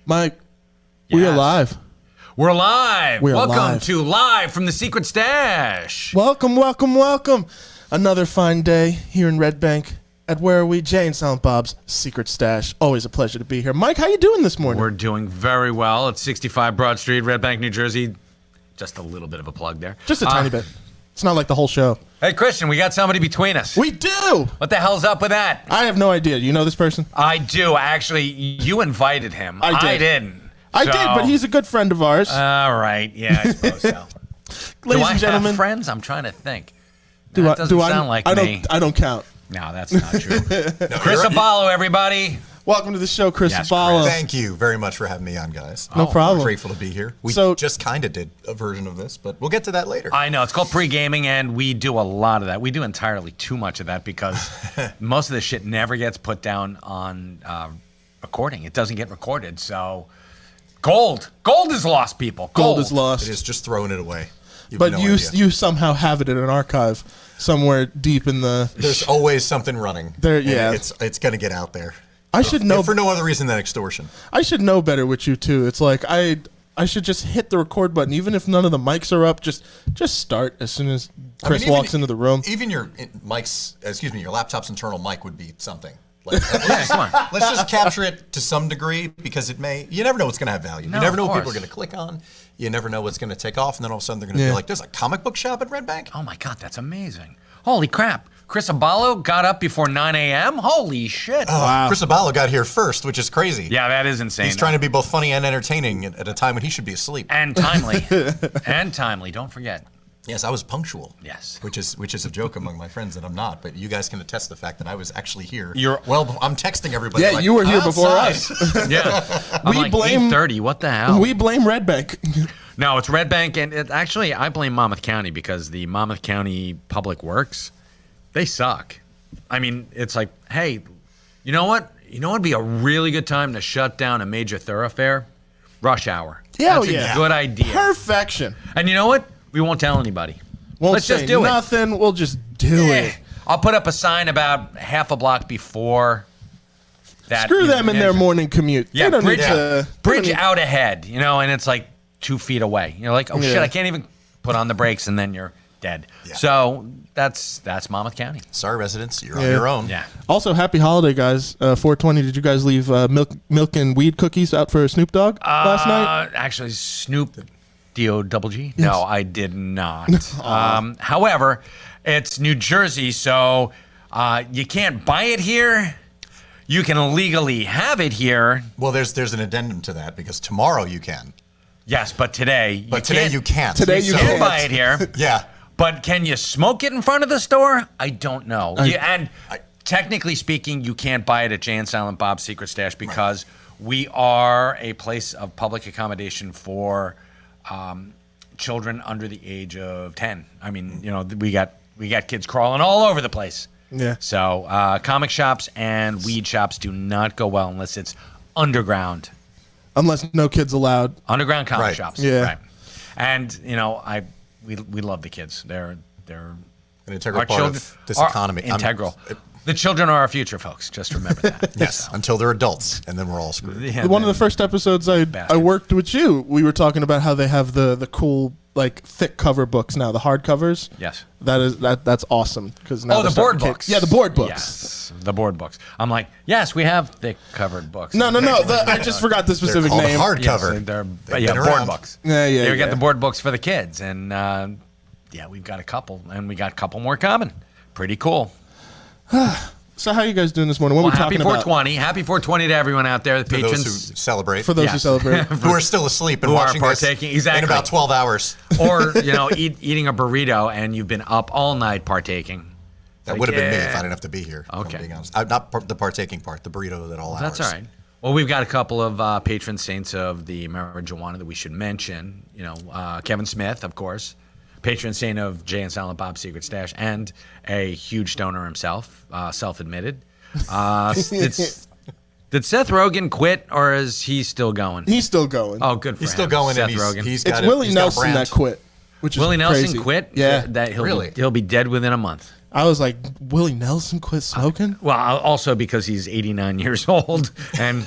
Mike, we are live. We're live. Welcome live. To Live from the Secret Stash. Welcome. Another fine day here in Red Bank at Where Are We? Jay and Silent Bob's Secret Stash. Always a pleasure to be here. Mike, how you doing this morning? We're doing very well at 65 Broad Street, Red Bank, New Jersey. Just a little bit of a plug there. Just a tiny bit. It's not like the whole show. Hey, Christian, we got somebody between us. We do! What the hell's up with that? I have no idea. You know this person? I do. Actually, you invited him. I didn't. I did, but he's a good friend of ours. All right. Yeah, I suppose so. Ladies and gentlemen. Have friends? I'm trying to think. That doesn't sound like me. I don't count. No, that's not true. Chris Aballo, everybody. Welcome to the show, Chris Aballo. Chris. Thank you very much for having me on, guys. No problem. I'm grateful to be here. We just kind of did a version of this, but we'll get to that later. I know. It's called pre-gaming, and we do a lot of that. We do entirely too much of that because most of this shit never gets put down on recording. It doesn't get recorded, so gold is lost, people. Gold is lost. It is just throwing it away. But you somehow have it in an archive somewhere deep in the... There's always something running. It's going to get out there. I should know... For no other reason than extortion. I should know better with you, too. It's like, I should just hit the record button. Even if none of the mics are up, just start as soon as Chris walks into the room. Even your laptop's internal mic would be something. Like, let's just capture it to some degree because you never know what's going to have value. No, you never know what course. people are going to click on. You never know what's going to take off, and then all of a sudden they're going to be like, there's a comic book shop at Red Bank? Oh, my God, that's amazing. Holy crap. Chris Aballo got up before 9 a.m.? Holy shit. Oh, wow. Chris Aballo got here first, which is crazy. Yeah, that is insane. He's trying to be both funny and entertaining at a time when he should be asleep. And timely. Don't forget. Yes, I was punctual. Yes. Which is a joke among my friends that I'm not, but you guys can attest the fact that I was actually here. I'm texting everybody. Yeah, you were here before us. Yeah. I'm blame 8:30. What the hell? We blame Red Bank. No, it's Red Bank, and actually I blame Monmouth County because the Monmouth County Public Works, they suck. I mean, it's like, hey, you know what? It'd be a really good time to shut down a major thoroughfare? Rush hour. That's a good idea. Perfection. And you know what? We won't tell anybody. Let's just do nothing. We'll just do it. I'll put up a sign about half a block before that. Screw them in their morning commute. Yeah, bridge need out ahead, and it's like 2 feet away. You're like, oh shit, I can't even put on the brakes, and then you're dead. Yeah. So that's Monmouth County. Sorry, residents, you're on your own. Yeah. Also, happy holiday, guys. 420. Did you guys leave milk and weed cookies out for Snoop Dogg last night? Actually, Snoop. D-O-double-G? Yes. No, I did not. However, it's New Jersey, so you can't buy it here. You can legally have it here. Well, there's an addendum to that because tomorrow you can. Yes, but today you can't. Today you can't. Today you can't buy it here. Yeah. But can you smoke it in front of the store? I don't know. Technically speaking, you can't buy it at Jay and Silent Bob's Secret Stash because we are a place of public accommodation for children under the age of 10. I mean, we got kids crawling all over the place. Yeah. So comic shops and weed shops do not go well unless it's underground. Unless no kids allowed. Underground comic shops. Yeah. Right. And we love the kids. They're an integral part of this economy. Integral. The children are our future, folks. Just remember that. Yes, until they're adults, and then we're all screwed. Yeah, one of the first episodes I worked with you, we were talking about how they have the cool thick cover books now, the hardcovers. Yes, that's awesome because now the board books. Yeah, the board books. Yes, the board books. I'm like, yes, we have thick covered books. No. I just forgot the specific name. Hardcover. Yes, board books. Yeah. We got the board books for the kids, and we've got a couple, and we got a couple more coming. Pretty cool. So how are you guys doing this morning? What are we talking about? Happy 420. Happy 420 to everyone out there, the patrons. Those who celebrate. For those who celebrate. Who are still asleep and who watching are partaking. this exactly. in about 12 hours. Or, eating a burrito and you've been up all night partaking. That would have been me if I didn't have to be here. Okay. I'm being honest. Not the partaking part, the burrito at all hours. That's all right. Well, we've got a couple of patron saints of the marijuana that we should mention. Kevin Smith, of course. Patron saint of Jay and Silent Bob's Secret Stash, and a huge stoner himself, self-admitted. Did Seth Rogen quit, or is he still going? He's still going. Oh, good for him. He's still going, Seth and Rogen. It's Willie Nelson that quit, which is Willie crazy. Nelson quit? Yeah. He'll be dead within a month. I was like, Willie Nelson quit smoking? Well, also because he's 89 years old, and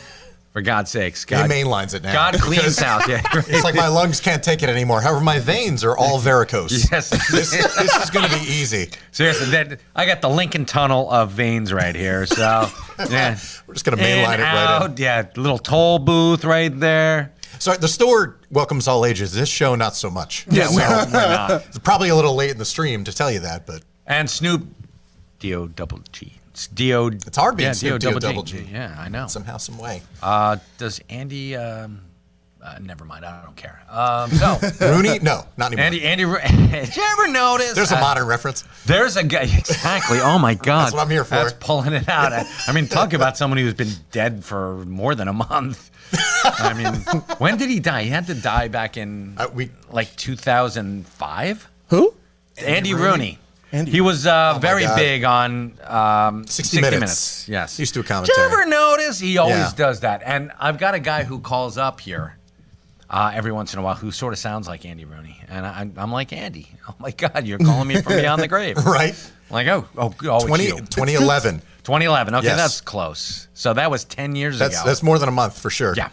For God's sakes. He God, mainlines it now. God cleans house. Yeah, It's like my lungs can't take it anymore. However, my veins are all varicose. Yes. This is going to be easy. Seriously, I got the Lincoln Tunnel of veins right here. So, yeah. We're just going to mainline it right in. Yeah, little toll booth right there. So the store welcomes all ages. This show, not so much. Yeah, So, we're not. it's probably a little late in the stream to tell you that, but And Snoop, D-O-double-G. It's D-O. It's hard being yeah, Snoop D-O-double-G. D-O-double-G. Yeah, I know. somehow, some way. Does Andy? Never mind. I don't care. Rooney? No, not anymore. Andy. Did you ever notice? There's a modern reference. There's a guy. Exactly. Oh my God. That's what I'm here for. That's pulling it out. I mean, talk about someone who's been dead for more than a month. I mean, when did he die? He had to die back in like 2005. Who? Andy Rooney. Andy. He was very God. big on 60 Minutes. Yes. He used to do Did commentary. you ever notice? He always Yeah. does that. And I've got a guy who calls up here every once in a while who sort of sounds like Andy Rooney. And I'm like, Andy, oh my God, you're calling me from beyond the grave. Right? Like, oh, it's 2011. 2011. Okay, Yes. that's close. So that was 10 years ago. That's more than a month for sure. Yeah.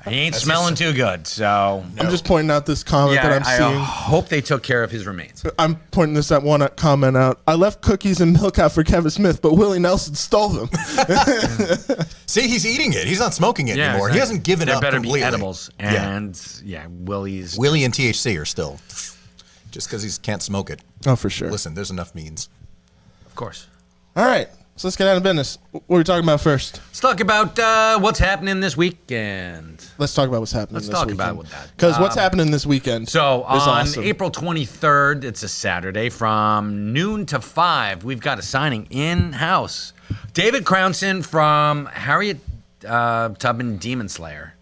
He ain't smelling too good. So I'm just pointing out this comment yeah, that I'm I seeing. hope they took care of his remains. I'm pointing this at one comment out. I left cookies and milk out for Kevin Smith, but Willie Nelson stole them. See, he's eating it. He's not smoking it anymore. exactly. He hasn't given there up better completely. be edibles. And Willie's. Willie and THC are still. Just because he can't smoke it. Oh, for sure. Listen, there's enough means. Of course. All right. So let's get out of business. What are we talking about first? Let's talk about what's happening this weekend. Let's talk about what's happening Let's this talk weekend. about that. Because what's happening this weekend So is on awesome. April 23rd, it's a Saturday, from noon to 5, we've got a signing in-house. David Crownson from Harriet Tubman Demon Slayer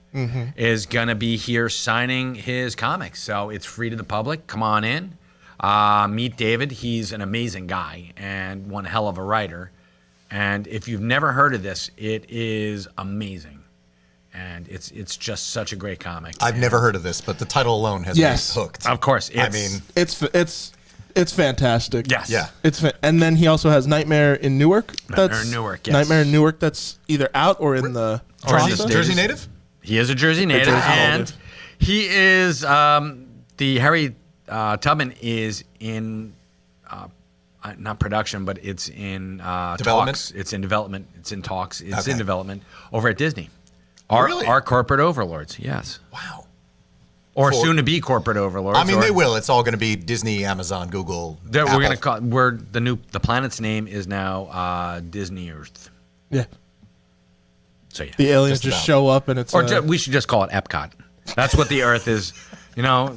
is going to be here signing his comics. So it's free to the public. Come on in. Meet David. He's an amazing guy and one hell of a writer. And if you've never heard of this, it is amazing. And it's just such a great comic. I've never heard of this, but the title alone has Yes. me hooked. Of course. I mean, It's fantastic. yes. yeah. And then he also has Nightmare in Newark. Nightmare in Newark, yes. Nightmare in Newark. That's either out or in the Or in the process. States. Jersey native? He is a Jersey native, Jersey and native. he is the Harry Tubman is in not production, but it's in Development? talks. It's in development. It's in talks. It's Okay. in development over at Disney. Our corporate overlords, yes, Wow. or For- soon to be corporate overlords. I mean, or they will. It's all going to be Disney, Amazon, Google. We're Apple. gonna call the planet's name is now Disney Earth. Yeah. So yeah, The aliens Just just about. show up and it's or we should just call it Epcot. That's what the Earth is. You know,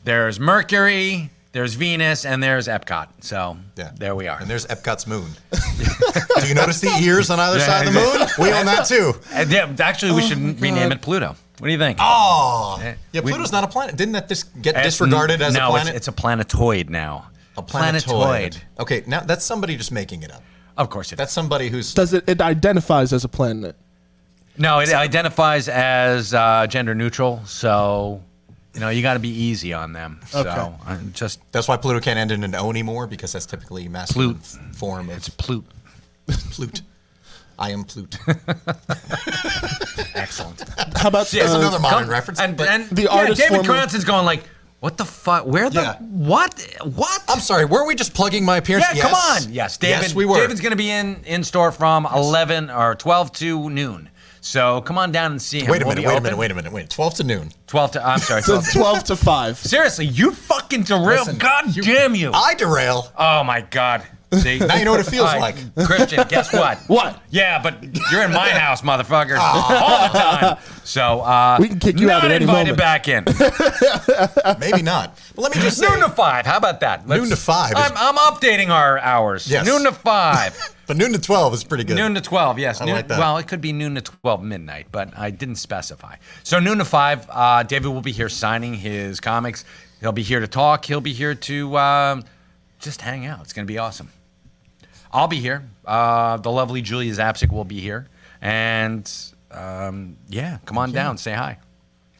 there's Mercury, there's Venus, and there's Epcot. So Yeah. there we are. And there's Epcot's moon. Do you notice the ears on either side of the moon? We own that too. And actually, we should rename it Pluto. What do you think? Oh. Yeah, we- Pluto's not a planet. Didn't that just get disregarded as a planet? It's a planetoid now. a planetoid. Okay, now that's somebody just making it up. Of course it is. That's somebody who's. Does it identifies as a planet? No, it identifies as gender neutral. So, you got to be easy on them. So, Okay. That's why Pluto can't end in an O anymore, because that's typically masculine form of It's Plute. Plute. I am Plute. Excellent. How about That's another modern reference. And but The artist David former- Cranston's going like, what the fuck? Where the Yeah. what? What? I'm sorry, weren't we just plugging my appearance? Yeah, come on. Yes, David. Yes, we were. David's going to be in store from 11 or 12 to noon. So come on down and see him. Wait a We'll minute, be open. wait a minute. 12 to noon. 12 to, I'm sorry, So 12 to. 12 to 5. Seriously, you fucking derail. Listen, God damn you. I derail. Oh my God. See? Now you know what it feels All like. Christian, guess what? What? Yeah, but you're in my house, motherfucker. All the time. So, We can kick you out not at any invited moment. back in. Maybe not. But let me just say. Noon to 5. How about that? Noon to 5 is- I'm updating our hours. Yes. Noon to 5. But noon to 12 is pretty good. Noon to 12, yes. I Noon, like that. Well, it could be noon to 12 midnight, but I didn't specify. So noon to 5, David will be here signing his comics. He'll be here to talk. He'll be here to just hang out. It's going to be awesome. I'll be here. The lovely Julia Zapsik will be here. And, come on down. Say hi.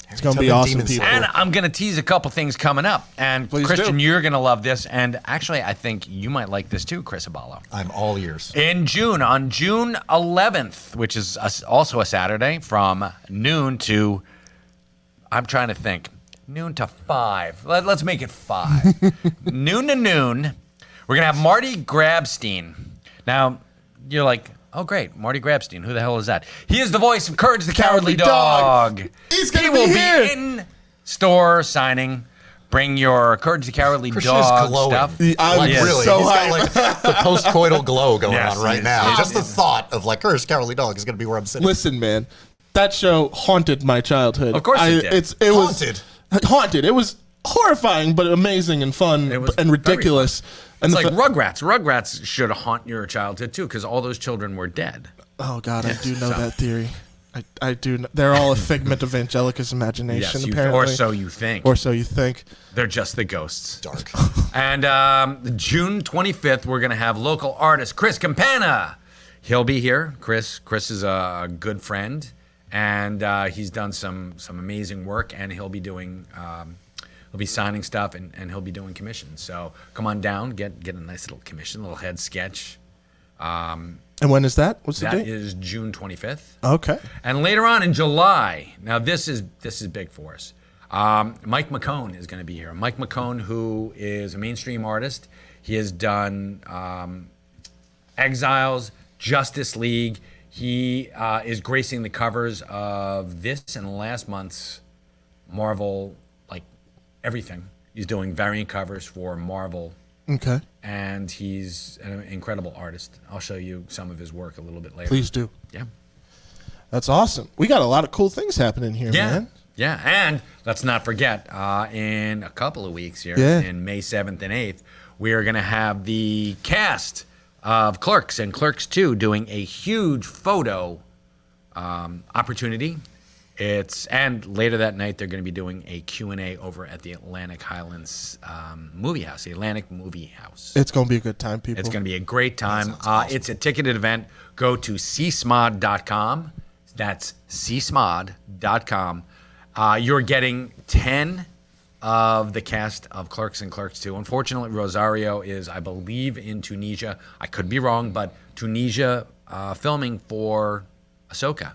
It's going to be awesome, Demon people. And I'm going to tease a couple things coming up. And Please Christian, do. you're going to love this. And actually, I think you might like this too, Chris Aballo. I'm all ears. In June, on June 11th, which is also a Saturday, from noon to, I'm trying to think, noon to 5. Let's make it 5. Noon to noon, we're going to have Marty Grabstein. Now, you're like, oh, great, Marty Grabstein. Who the hell is that? He is the voice of Courage the Cowardly Dog. He's going to He be will here. be in store signing. Bring your Courage the Cowardly Christian is Dog glowing. stuff. I'm Like, really, so he's hyped. got like the post-coital glow going Yes, on right yes, now. yes, Just the yes. thought of like, Courage the Cowardly Dog is going to be where I'm sitting. Listen, man, that show haunted my childhood. Of course it did. It Haunted? was haunted. It was horrifying, but amazing and fun It was and ridiculous. And It's the like Rugrats. Rugrats should haunt your childhood too, because all those children were dead. oh god, I do know so- that theory. I do. They're all a figment of Angelica's imagination, apparently, or so you think. or so you think. They're just the ghosts. Dark. And June 25th, we're going to have local artist Chris Campana. He'll be here. Chris is a good friend, and he's done some amazing work, and he'll be doing he'll be signing stuff, and he'll be doing commissions. So come on down, get a nice little commission, a little head sketch. And when is that? What's the That date? is June 25th. Okay. And later on in July, now this is big for us. Mike Mccone is going to be here. Mike Mccone, who is a mainstream artist, he has done Exiles, Justice League. He is gracing the covers of this and last month's Marvel, like everything. He's doing variant covers for Marvel. Okay. And he's an incredible artist. I'll show you some of his work a little bit later. Please do. Yeah. That's awesome. We got a lot of cool things happening here, Yeah. man. Yeah. And let's not forget, in a couple of weeks here, Yeah. in May 7th and 8th, we are going to have the cast of Clerks and Clerks 2 doing a huge photo opportunity. And later that night, they're going to be doing a Q&A over at the Atlantic Highlands Movie House, the Atlantic Movie House. It's going to be a good time, people. It's going to be a great time. awesome. It's a ticketed event. Go to csmod.com. That's csmod.com. You're getting 10 of the cast of Clerks and Clerks 2. Unfortunately, Rosario is, I believe, in Tunisia. I could be wrong, but Tunisia filming for Ahsoka.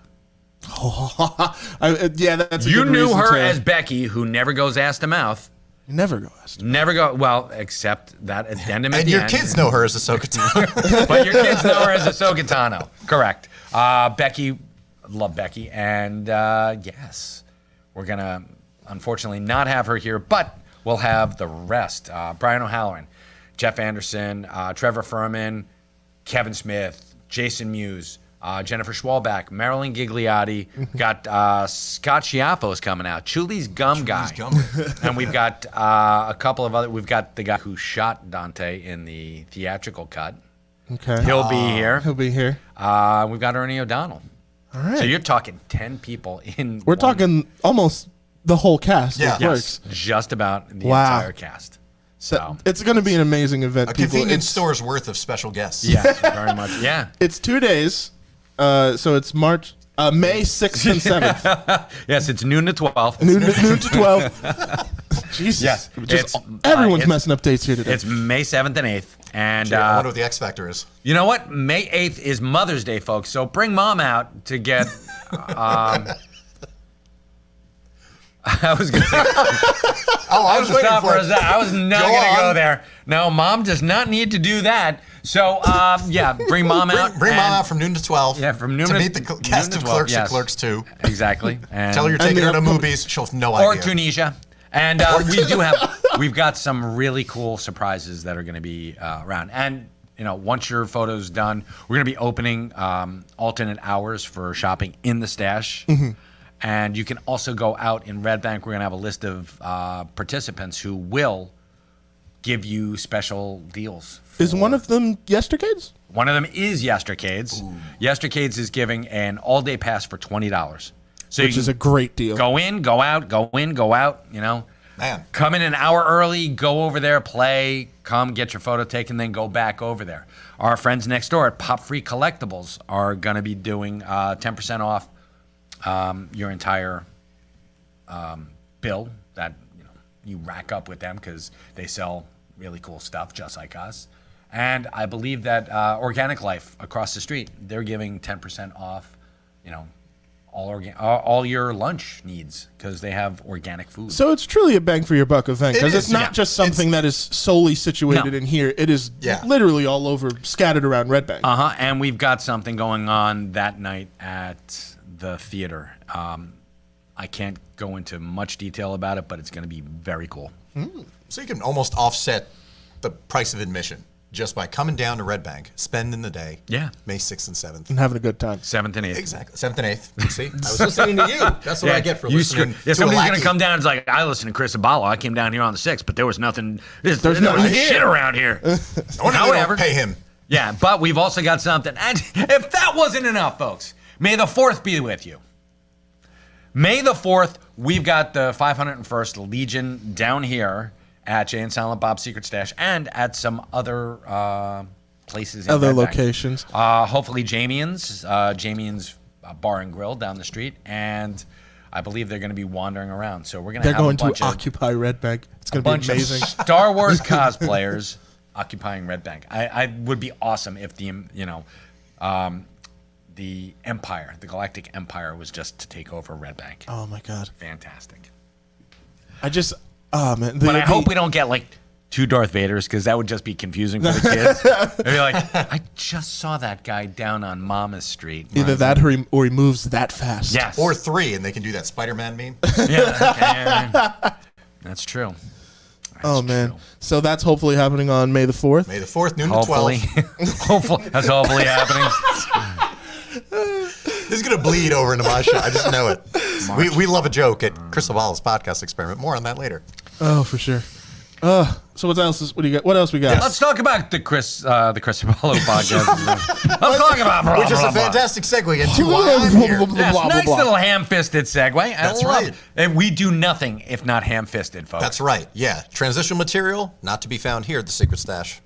Yeah, that's a You good knew reason her to- as Becky, who never goes ass to mouth. You never go ask. Never go, well, except that addendum at And the your end. kids know her as Ahsoka Tano. But your kids know her as Ahsoka Tano. Correct. Becky, love Becky. And yes, we're going to unfortunately not have her here, but we'll have the rest. Brian O'Halloran, Jeff Anderson, Trevor Furman, Kevin Smith, Jason Mewes, Jennifer Schwalbach, Marilyn Gigliotti, got Scott Schiaffos coming out, Chuli's Gum Guy. And we've got a couple of other, we've got the guy who shot Dante in the theatrical cut. Okay. He'll be here. He'll be here. We've got Ernie O'Donnell. All right. So you're talking 10 people in We're one- talking almost the whole cast. Yeah. Of yes, Clerks. just about the Wow. entire cast. So It's going to be an amazing event, A people. convenience It's, store's worth of special guests. yes, very much. Yeah. it's 2 days. So it's May 6th and 7th. Yes, it's noon to 12. noon to 12. Jesus. Yes, Just, it's- everyone's it's- messing up dates here today. It's May 7th and 8th. And Gee, I wonder what the X Factor is. you know what? May 8th is Mother's Day, folks. So bring mom out to get. I was going to say. I was waiting Stop for for a it. second. I was not Go going to go on. there. No, mom does not need to do that. So, yeah, bring mom out. Bring mom and- out from noon to 12. Yeah, from noon to to- meet the noon cast to of 12, Clerks yes. and Clerks 2. Exactly. And Tell her you're taking the her to upcoming- movies. She'll have no or idea. Tunisia. And we've got some really cool surprises that are going to be around. And you know, once your photo's done, we're going to be opening alternate hours for shopping in the stash. And you can also go out in Red Bank. We're going to have a list of participants who will give you special deals. Is one of them Yestercades? One of them is Yestercades. Yestercades is giving an all-day pass for $20. So Which you is a great deal. go in, go out, go in, go out, you know. Man. Come in an hour early, go over there, play, come get your photo taken, then go back over there. Our friends next door at Pop Free Collectibles are going to be doing 10% off your entire bill that you rack up with them because they sell really cool stuff just like us. And I believe that Organic Life across the street, they're giving 10% off, all your lunch needs because they have organic food. So it's truly a bang for your buck event because it's is, not just something that is solely situated in here. It is literally all over, scattered around Red Bank. And we've got something going on that night at the theater. I can't go into much detail about it, but it's going to be very cool. So you can almost offset the price of admission just by coming down to Red Bank, spending the day, May 6th and 7th. And having a good time. 7th and 8th. Exactly. 7th and 8th. See? I was listening to you. That's what I get for listening to somebody's going to come down and it's like, I listen to Chris Aballo. I came down here on the 6th, but there was nothing. There's no shit around here. However, pay him. Yeah, but we've also got something. And if that wasn't enough, folks, May the 4th be with you. May the 4th, we've got the 501st Legion down here at Jay and Silent Bob's Secret Stash and at some other places. Other locations. Hopefully Jamian's Bar and Grill down the street. And I believe they're going to be wandering around. So we're going to have a bunch to occupy Red Bank. It's going to be amazing. Of Star Wars cosplayers occupying Red Bank. I would be awesome if the Empire, the Galactic Empire, was just to take over Red Bank. Oh my God. Fantastic. Oh man. But I hope we don't get like 2 Darth Vaders because that would just be confusing for the kids. They'd be like, I just saw that guy down on Mama's Street. Either that or he moves that fast. Yes. Or 3, and they can do that Spider-Man meme. Yeah. That's true. Man. So that's hopefully happening on May the 4th. May the 4th, noon to 12. Hopefully. That's hopefully happening. This is going to bleed over into my show. I just know it. We love a joke at Chris Aballo's podcast experiment. More on that later. Oh, for sure. So what else do you got? What else we got? Let's talk about the Chris Aballo podcast. Let's talk about which is a fantastic segue into why I'm here. Yes, nice little ham-fisted segue. That's right. And we do nothing if not ham-fisted, folks. That's right. Yeah. Transitional material not to be found here at the Secret Stash.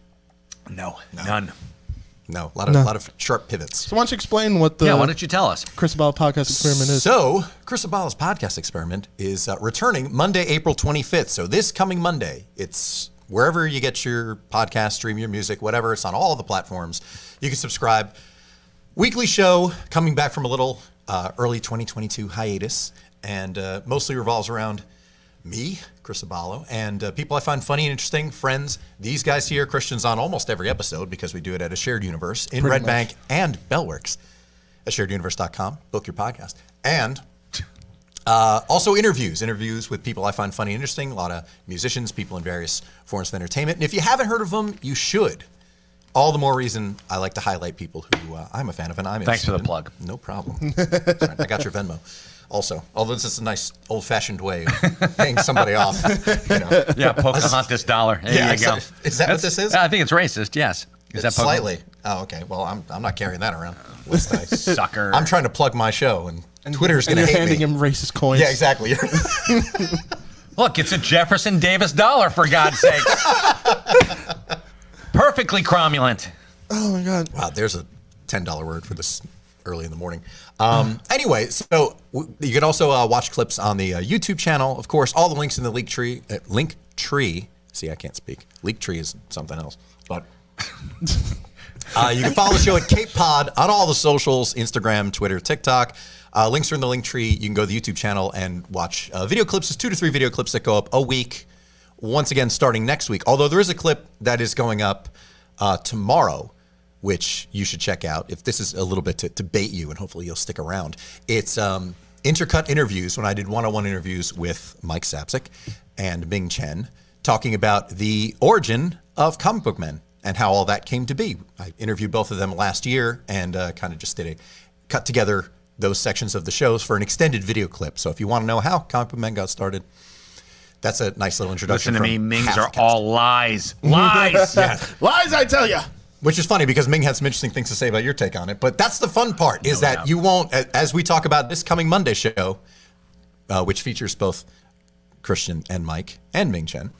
No. None. No, a lot of sharp pivots. So why don't you explain what the why don't you tell us? Chris Aballo podcast experiment is? So, Chris Aballo's podcast experiment is returning Monday, April 25th. So this coming Monday, it's wherever you get your podcast, stream your music, whatever. It's on all the platforms. You can subscribe. Weekly show coming back from a little early 2022 hiatus, and mostly revolves around me, Chris Aballo, and people I find funny and interesting, friends. These guys here, Christian's on almost every episode because we do it at a shared universe in Red Bank and Bellworks at shareduniverse.com. Book your podcast. And also interviews with people I find funny and interesting, a lot of musicians, people in various forms of entertainment. And if you haven't heard of them, you should. All the more reason I like to highlight people who I'm a fan of and I'm Thanks interested for the plug. No problem. Sorry, I got your Venmo. Also, although this is a nice old-fashioned way of paying somebody off. Yeah, Pocahontas dollar. There you go. Is that what this is? I think it's racist, yes. Is that slightly? Oh, okay. Well, I'm not carrying that around. Sucker. I'm trying to plug my show, and Twitter's going to hate me. You're handing him racist coins. Yeah, exactly. Look, it's a Jefferson Davis dollar, for God's sake. Perfectly cromulent. Oh, my God. Wow, there's a $10 word for this early in the morning. Anyway, so you can also watch clips on the YouTube channel. Of course, all the links in the link tree. See, I can't speak. Leak tree is something else. But you can follow the show at Cape Pod on all the socials, Instagram, Twitter, TikTok. Links are in the link tree. You can go to the YouTube channel and watch video clips. There's 2 to 3 video clips that go up a week. Once again, starting next week. Although there is a clip that is going up tomorrow, which you should check out if this is a little bit to bait you, and hopefully you'll stick around. It's intercut interviews when I did one-on-one interviews with Mike Sapsik and Ming Chen, talking about the origin of comic book men and how all that came to be. I interviewed both of them last year and kind of just cut together those sections of the shows for an extended video clip. So if you want to know how comic book men got started, that's a nice little introduction. Listen to me, Mings are all lies. Lies! Yes. Lies, I tell you. Which is funny because Ming had some interesting things to say about your take on it. But that's the fun part, is that you won't, as we talk about this coming Monday show, which features both Christian and Mike and Ming Chen,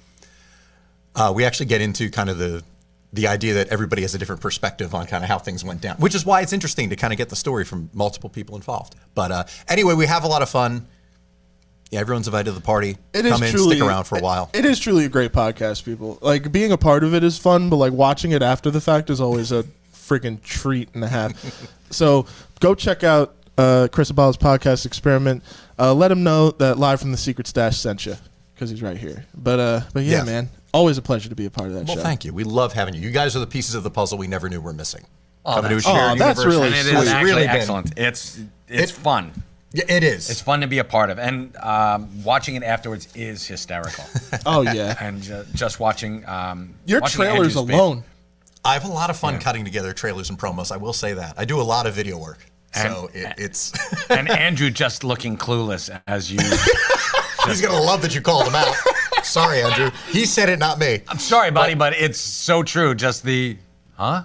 we actually get into kind of the idea that everybody has a different perspective on kind of how things went down, which is why it's interesting to kind of get the story from multiple people involved. But anyway, we have a lot of fun. Yeah, everyone's invited to the party. It is Come in, truly, stick around for a while. It is truly a great podcast, people. Like, being a part of it is fun, but like watching it after the fact is always a freaking treat and a half. So go check out Chris Aballo's podcast Experiment. Let him know that Live from the Secret Stash sent you, because he's right here. But yeah, man, always a pleasure to be a part of that show. Well, thank you. We love having you. You guys are the pieces of the puzzle we never knew were missing. Coming to a shared that's universe. really And it sweet. is actually really been- excellent. It's fun. Yeah, it is. It's fun to be a part of, and watching it afterwards is hysterical. Oh yeah, And just watching your watching trailers Andrew's alone. I have a lot of fun cutting together trailers and promos. I will say that. I do a lot of video work. So it's... and Andrew just looking clueless as you. He's going to love that you called him out. Sorry, Andrew. He said it, not me. I'm sorry, buddy, but it's so true. Just the, huh?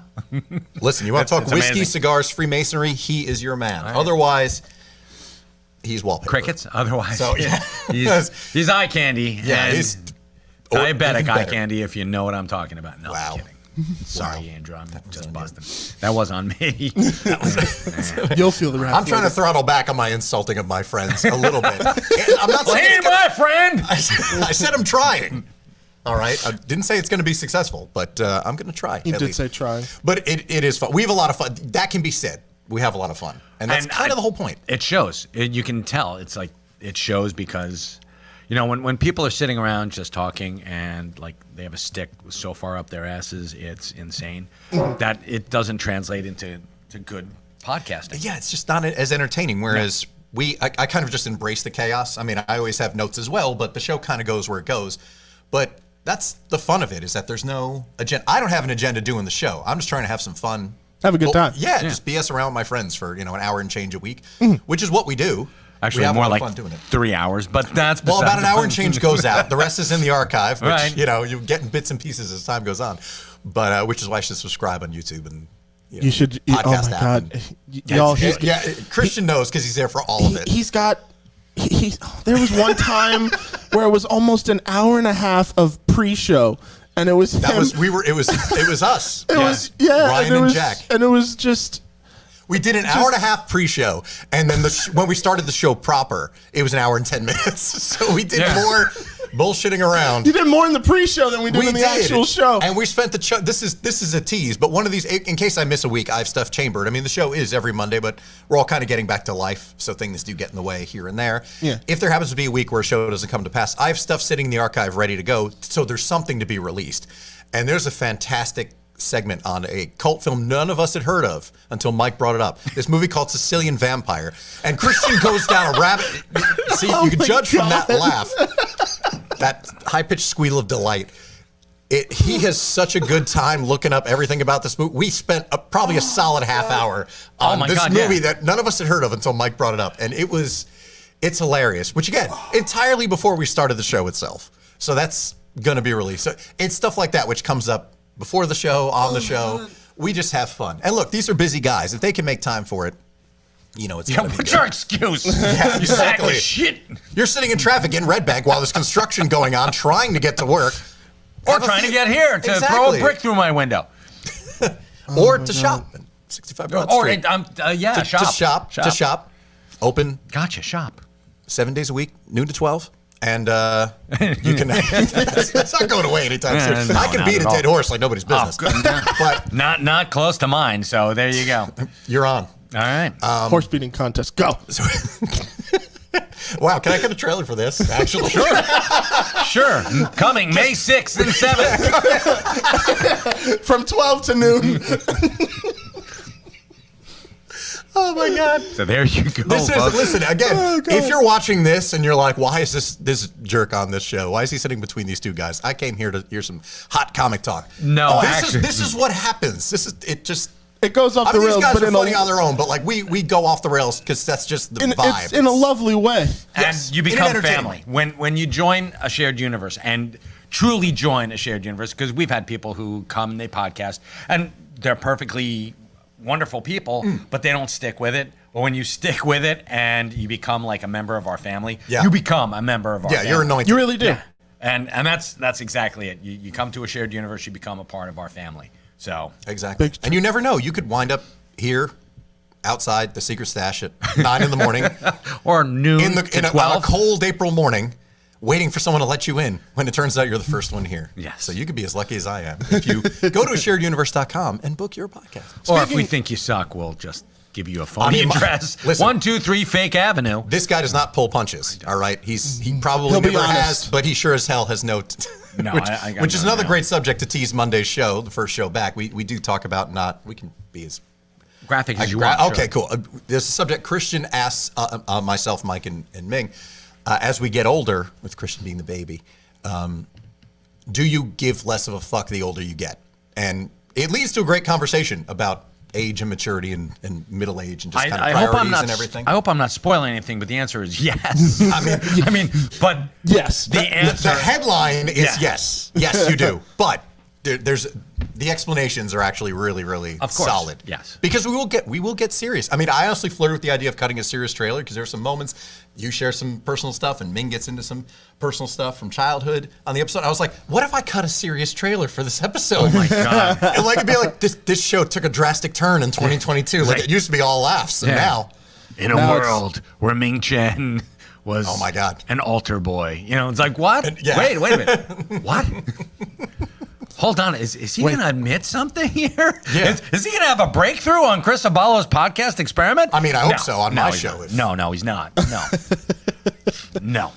Listen, you want to talk it's whiskey, amazing. cigars, Freemasonry? He is your man. Otherwise, he's wallpaper. Crickets. Otherwise, So, yeah. he's eye candy. Yeah, and he's diabetic even eye better. candy. If you know what I'm talking about. No, Wow. I'm kidding. Sorry, Andrew. I'm just busting. That was on me. You'll feel the wrath. I'm trying to throttle back on my insulting of my friends a little bit. I'm not saying Hey, it's gonna- my friend. I said I'm trying. All right. I didn't say it's going to be successful, but I'm going to try. You at did least. say trying. But it is fun. We have a lot of fun. That can be said. We have a lot of fun. And that's And kind of the whole point. It shows. You can tell. It's like it shows because, you know, when people are sitting around just talking and like they have a stick so far up their asses, it's insane that it doesn't translate into good podcasting. Yeah, it's just not as entertaining. Whereas I kind of just embrace the chaos. I mean, I always have notes as well, but the show kind of goes where it goes. But that's the fun of it, is that there's no agenda. I don't have an agenda doing the show. I'm just trying to have some fun. Have a good time. Yeah, just BS around with my friends for, an hour and change a week, which is what we do. Actually, we have a more lot of like fun doing it. 3 hours, but that's Well, beside about an the hour point. and change goes out. The rest is in the archive, which, Right. you're getting bits and pieces as time goes on. But which is why you should subscribe on YouTube and You should. Oh podcast my app god, and- y'all. Yeah, Christian knows because he's there for all of it. He's got. There was one time where it was almost an hour and a half of pre-show, and it was That him. was it was us. It was Ryan and it and was, Jack. and it was just. We did an hour and a half pre-show, and then when we started the show proper, it was an hour and 10 minutes. So we did more bullshitting around. You did more in the pre-show than we did in the actual show. And we spent this is a tease, but one of these, in case I miss a week, I have stuff chambered. I mean, the show is every Monday, but we're all kind of getting back to life, so things do get in the way here and there. Yeah. If there happens to be a week where a show doesn't come to pass, I have stuff sitting in the archive ready to go, so there's something to be released. And there's a fantastic segment on a cult film none of us had heard of until Mike brought it up. This movie called Sicilian Vampire. And Christian goes down a rabbit. See, you can judge from that laugh, that high-pitched squeal of delight. He has such a good time looking up everything about this movie. We spent probably a solid half hour on my this God, movie yeah. that none of us had heard of until Mike brought it up. And it's hilarious, which again, entirely before we started the show itself. So that's going to be released. So it's stuff like that which comes up before the show, on the show. We just have fun. And look, these are busy guys. If they can make time for it, it's going to be What's good. your excuse? Yeah, You sack of exactly. shit. You're sitting in traffic in Red Bank while there's construction going on, trying to get to work. Or Have a trying to few- get here to throw Exactly. a brick through my window. Or to shop. 65 Broad Or, Street. shop. To shop. Open Gotcha, shop. 7 days a week, noon to 12. And you can. It's not going away anytime soon. No, I can not beat at a all. dead horse like nobody's business. good. But Not close to mine, so there you go. All you're on. right. Horse beating contest. Go. Wow, can I get a trailer for this? Actually, Sure. Coming May 6th and 7th. From 12 to noon. Oh my God. So there you go. This is, folks. listen, again, Oh, God. if you're watching this and you're like, why is this jerk on this show? Why is he sitting between these two guys? I came here to hear some hot comic talk. No, this actually- this is what happens. It goes off I the mean, rails, these guys but are in funny a, on their own, but like we go off the rails because that's just the vibe. it's in a lovely way. And Yes, you in an become entertaining family way. when you join a shared universe and truly join a shared universe, because we've had people who come and they podcast and they're perfectly wonderful people, but they don't stick with it. Or when you stick with it and you become like a member of our family, Yeah. you become a member of our family. You're anointed. You really do. Yeah. And that's exactly it. You come to a shared universe, you become a part of our family. So Exactly. Big- And you never know. You could wind up here outside the secret stash at 9 in the morning or noon to on 12. a cold April morning, waiting for someone to let you in when it turns out you're the first one here. Yes. So you could be as lucky as I am if you go to shareduniverse.com and book your podcast. Or if we think you suck, we'll just give you a phony address. Listen, 123 Fake Avenue. This guy does not pull punches, all right? He probably He'll be never has, honest. but he sure as hell has no... No, which is another great subject to tease Monday's show, the first show back. We do talk about we can be as... Graphic as you want. Okay, cool. There's a subject Christian asks myself, Mike, and Ming, as we get older, with Christian being the baby, do you give less of a fuck the older you get? And it leads to a great conversation about age and maturity and middle age and just kind of priorities and everything. I hope I'm not spoiling anything, but the answer is yes. I mean, but yes. The answer. The headline is yes. Yes, you do. But there's the explanations are actually really, really solid. Yes. Because we will get serious. I mean, I honestly flirted with the idea of cutting a serious trailer because there's some moments you share some personal stuff and Ming gets into some personal stuff from childhood on the episode. I was like, what if I cut a serious trailer for this episode? Oh my God. And like it'd be like this show took a drastic turn in 2022. Like it used to be all laughs, and now in a world where Ming Chen was oh my God, an altar boy. You know, it's like what? Wait a minute. What? Hold on, is he going to admit something here? Yeah. Is he going to have a breakthrough on Chris Aballo's podcast experiment? I mean, I hope so on my show. No, he's not. No.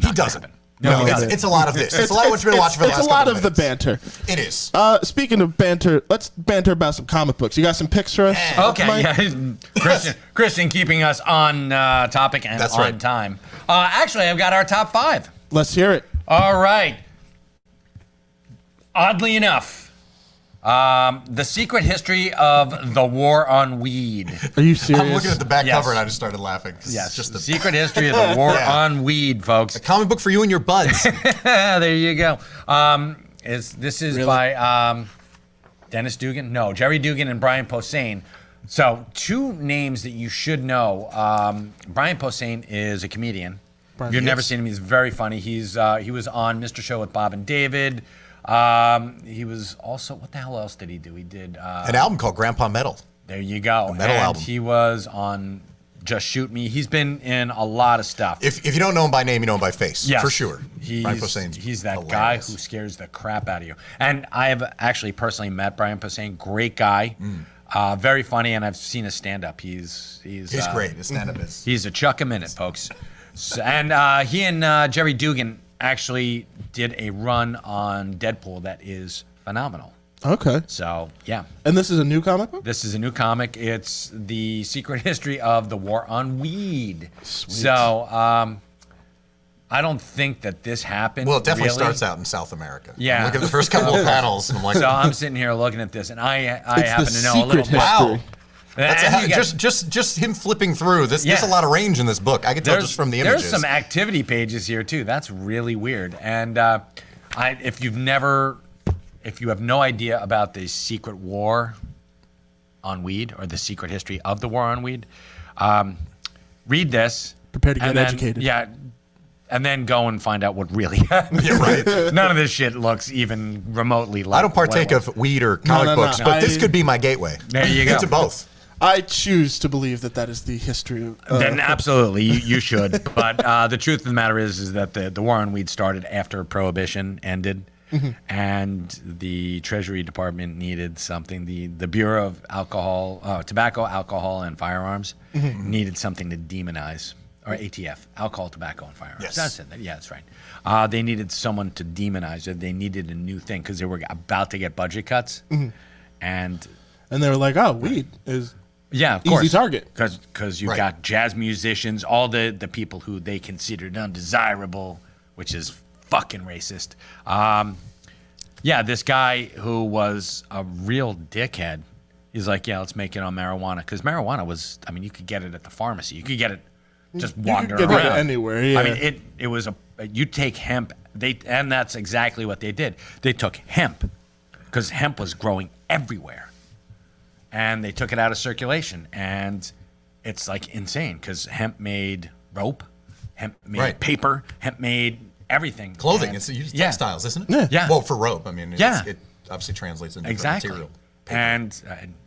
He doesn't. No, it's a lot of this. It's a lot of what you've been watching for the last It's a lot couple of the banter. It is. Speaking of banter, let's banter about some comic books. You got some picks for us? Okay, Mike? Christian keeping us on topic and on time. Actually, I've got our top 5. Let's hear it. All right. Oddly enough, the secret history of the war on weed. Are you serious? I'm looking at the back Yes. cover and I just started laughing. Yes, It's just the secret history of the war on weed, folks. a comic book for you and your buds. There you go. This is by Dennis Dugan? No, Jerry Dugan and Brian Posehn. So 2 names that you should know. Brian Posehn is a comedian. If you've never seen him, he's very funny. He was on Mr. Show with Bob and David. He was also, what the hell else did he do? He did an album called Grandpa Metal. There you go. A metal album. He was on Just Shoot Me. He's been in a lot of stuff. If you don't know him by name, you know him by face. Yes. For sure. He's that guy who scares the crap out of you. And I have actually personally met Brian Posehn. Great guy. Very funny, and I've seen his stand-up. He's great. His stand-up is. He's a chuck a minute, folks. And he and Jerry Dugan actually did a run on Deadpool that is phenomenal. Okay. So, yeah. And this is a new comic book? This is a new comic. It's the secret history of the war on weed. Sweet. So, I don't think that this happened. Well, it definitely really. starts out in South America. Yeah. Look at the first couple of panels, and I'm like, So I'm sitting here looking at this, and I happen the to know a little secret bit. history. wow. That's just him flipping through this. There's a lot of range in this book. I can tell just from the images. There's some activity pages here too. That's really weird. And if you have no idea about the secret war on weed or the secret history of the war on weed, read this. Prepare to get educated. Yeah. And then go and find out what really happened. Yeah, right. None of this shit looks even remotely like I don't partake of weed or comic books, but this could be my gateway. There you go. Into both. I choose to believe that is the history of... Then absolutely, you should. But the truth of the matter is that the war on weed started after Prohibition ended, and the Treasury Department needed something. The Bureau of Tobacco, Alcohol, and Firearms needed something to demonize, or ATF, Alcohol, Tobacco, and Firearms. Yes. That's it. Yeah, that's right. They needed someone to demonize it. They needed a new thing because they were about to get budget cuts, and they were like, oh, weed is... Yeah, of easy course. target. Because you've got jazz musicians, all the people who they considered undesirable, which is fucking racist. This guy who was a real dickhead, he's like, yeah, let's make it on marijuana. Because marijuana was, you could get it at the pharmacy. You could get it just wandering around. It anywhere, yeah. It was you take hemp, and that's exactly what they did. They took hemp, because hemp was growing everywhere. And they took it out of circulation, and it's like insane because hemp made rope, hemp made paper, hemp made everything. Clothing, it's used textiles, isn't it? Yeah. Well, for rope, it obviously translates into exactly. material. and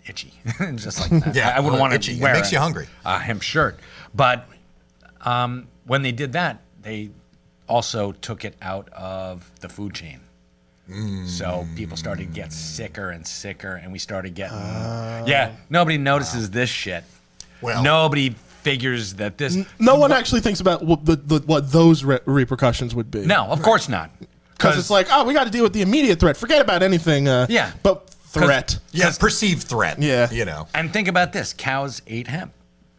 itchy, just like that. Yeah, I wouldn't want itchy. to wear It makes you hungry. a hemp shirt. But when they did that, they also took it out of the food chain. So people started to get sicker and sicker, and we started getting nobody notices this shit. Well, Nobody figures that this. No one actually thinks about what those repercussions would be. No, of course not. Because it's like, oh, we got to deal with the immediate threat. Forget about anything. Yeah. But threat. Yeah, perceived threat. Yeah. You know. And think about this: cows ate hemp.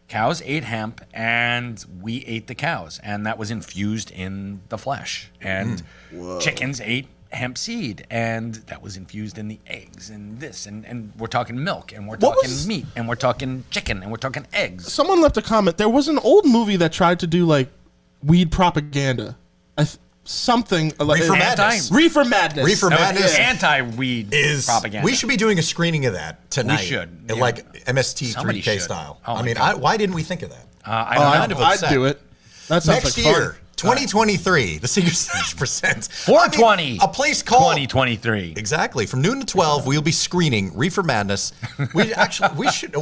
Cows ate hemp, and we ate the cows, and that was infused in the flesh. And chickens ate hemp seed, and that was infused in the eggs, and this, and we're talking milk, and we're talking meat, and we're talking chicken, and we're talking eggs. Someone left a comment. There was an old movie that tried to do like weed propaganda. Something like Reefer Madness. Reefer Madness. Reefer Madness Anti-weed is propaganda. We should be doing a screening of that tonight. We should, yeah. Like MST3K Somebody should. style. Oh I my mean, God. why didn't we think of that? I don't know. I'd do it. That sounds Next like year, fun. 2023, the Secret Stash presents 420. a place called 2023. Exactly. From noon to 12, we'll be screening Reefer Madness. We should.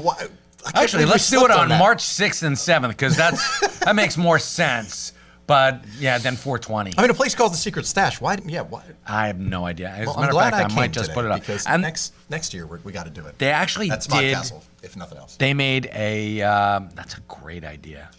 Actually, let's do it on March 6th and 7th, because that makes more sense. But yeah, then 420. I mean, a place called the Secret Stash. Why? Yeah. Why? I have no idea. As Well, a I'm matter of glad fact, I I came might just today put it up. because And next year we got to do it. they actually That's Smart did. Castle, if nothing else. They made a. That's a great idea.